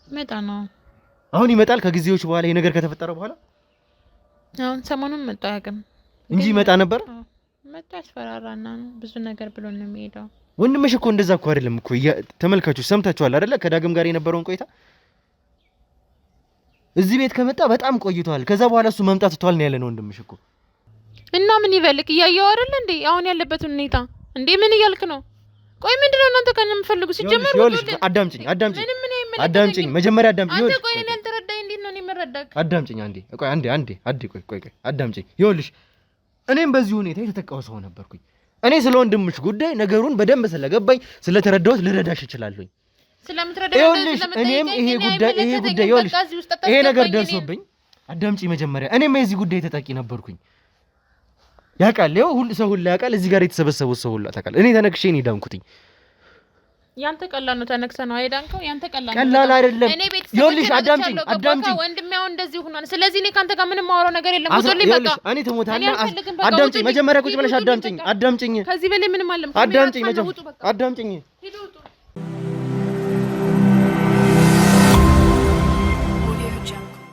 መጣ ነው አሁን ይመጣል ከጊዜዎች በኋላ ይሄ ነገር ከተፈጠረ በኋላ አሁን ሰሞኑን መጣ ያገም እንጂ ይመጣ ነበር። መጣ ያስፈራራና ነው ብዙ ነገር ብሎ ነው የሚሄደው። ወንድምሽ እኮ እንደዛ እኮ አይደለም እኮ ተመልካቾች ሰምታችኋል አይደለ? ከዳግም ጋር የነበረውን ቆይታ እዚህ ቤት ከመጣ በጣም ቆይቷል። ከዛ በኋላ እሱ መምጣት ትቷል ነው ያለነው ወንድምሽ እኮ። እና ምን ይበልክ እያየው አይደል እንዴ አሁን ያለበትን ሁኔታ እንዴ ምን እያልክ ነው? ቆይ ምንድነው እናንተ ከነ የምፈልጉ ሲጀመር አዳምጪኝ መጀመሪያ አዳምጪኝ። አንተ ቆይ እኔ አልተረዳኝ እንዴት ነው እኔ የምረዳክ? አዳምጪኝ አንዴ ቆይ አዳምጪኝ። ይኸውልሽ እኔም በዚህ ሁኔታ የተጠቃው ሰው ነበርኩኝ። እኔ ስለ ወንድምሽ ጉዳይ ነገሩን በደንብ ስለገባኝ ስለተረዳሁት ልረዳሽ እችላለሁኝ። ይኸውልሽ እኔም ይሄ ጉዳይ ይኸውልሽ ይሄ ነገር ደርሶብኝ አዳምጪኝ መጀመሪያ። እኔም የዚህ ጉዳይ ተጠቂ ነበርኩኝ። ያውቃል ሁሉ ሰው ሁሉ ያውቃል። እዚህ ጋር የተሰበሰቡት ሰው ሁሉ ያውቃል። እኔ ተነክሼ ነው ዳንኩትኝ። ያንተ ቀላል ነው ተነክሰ ነው አይዳንከው። ያንተ ቀላል አይደለም። ይኸውልሽ አዳምጪኝ ወንድሜው እንደዚህ ሆኗል። ስለዚህ እኔ ካንተ ጋር ምንም ማውራው ነገር የለም። ወጥልኝ በቃ እኔ ተሞታና አዳምጪኝ መጀመሪያ ቁጭ ብለሽ አዳምጪኝ። ከዚህ በላይ ምንም አለም። አዳምጪኝ መጀመሪያ አዳምጪኝ።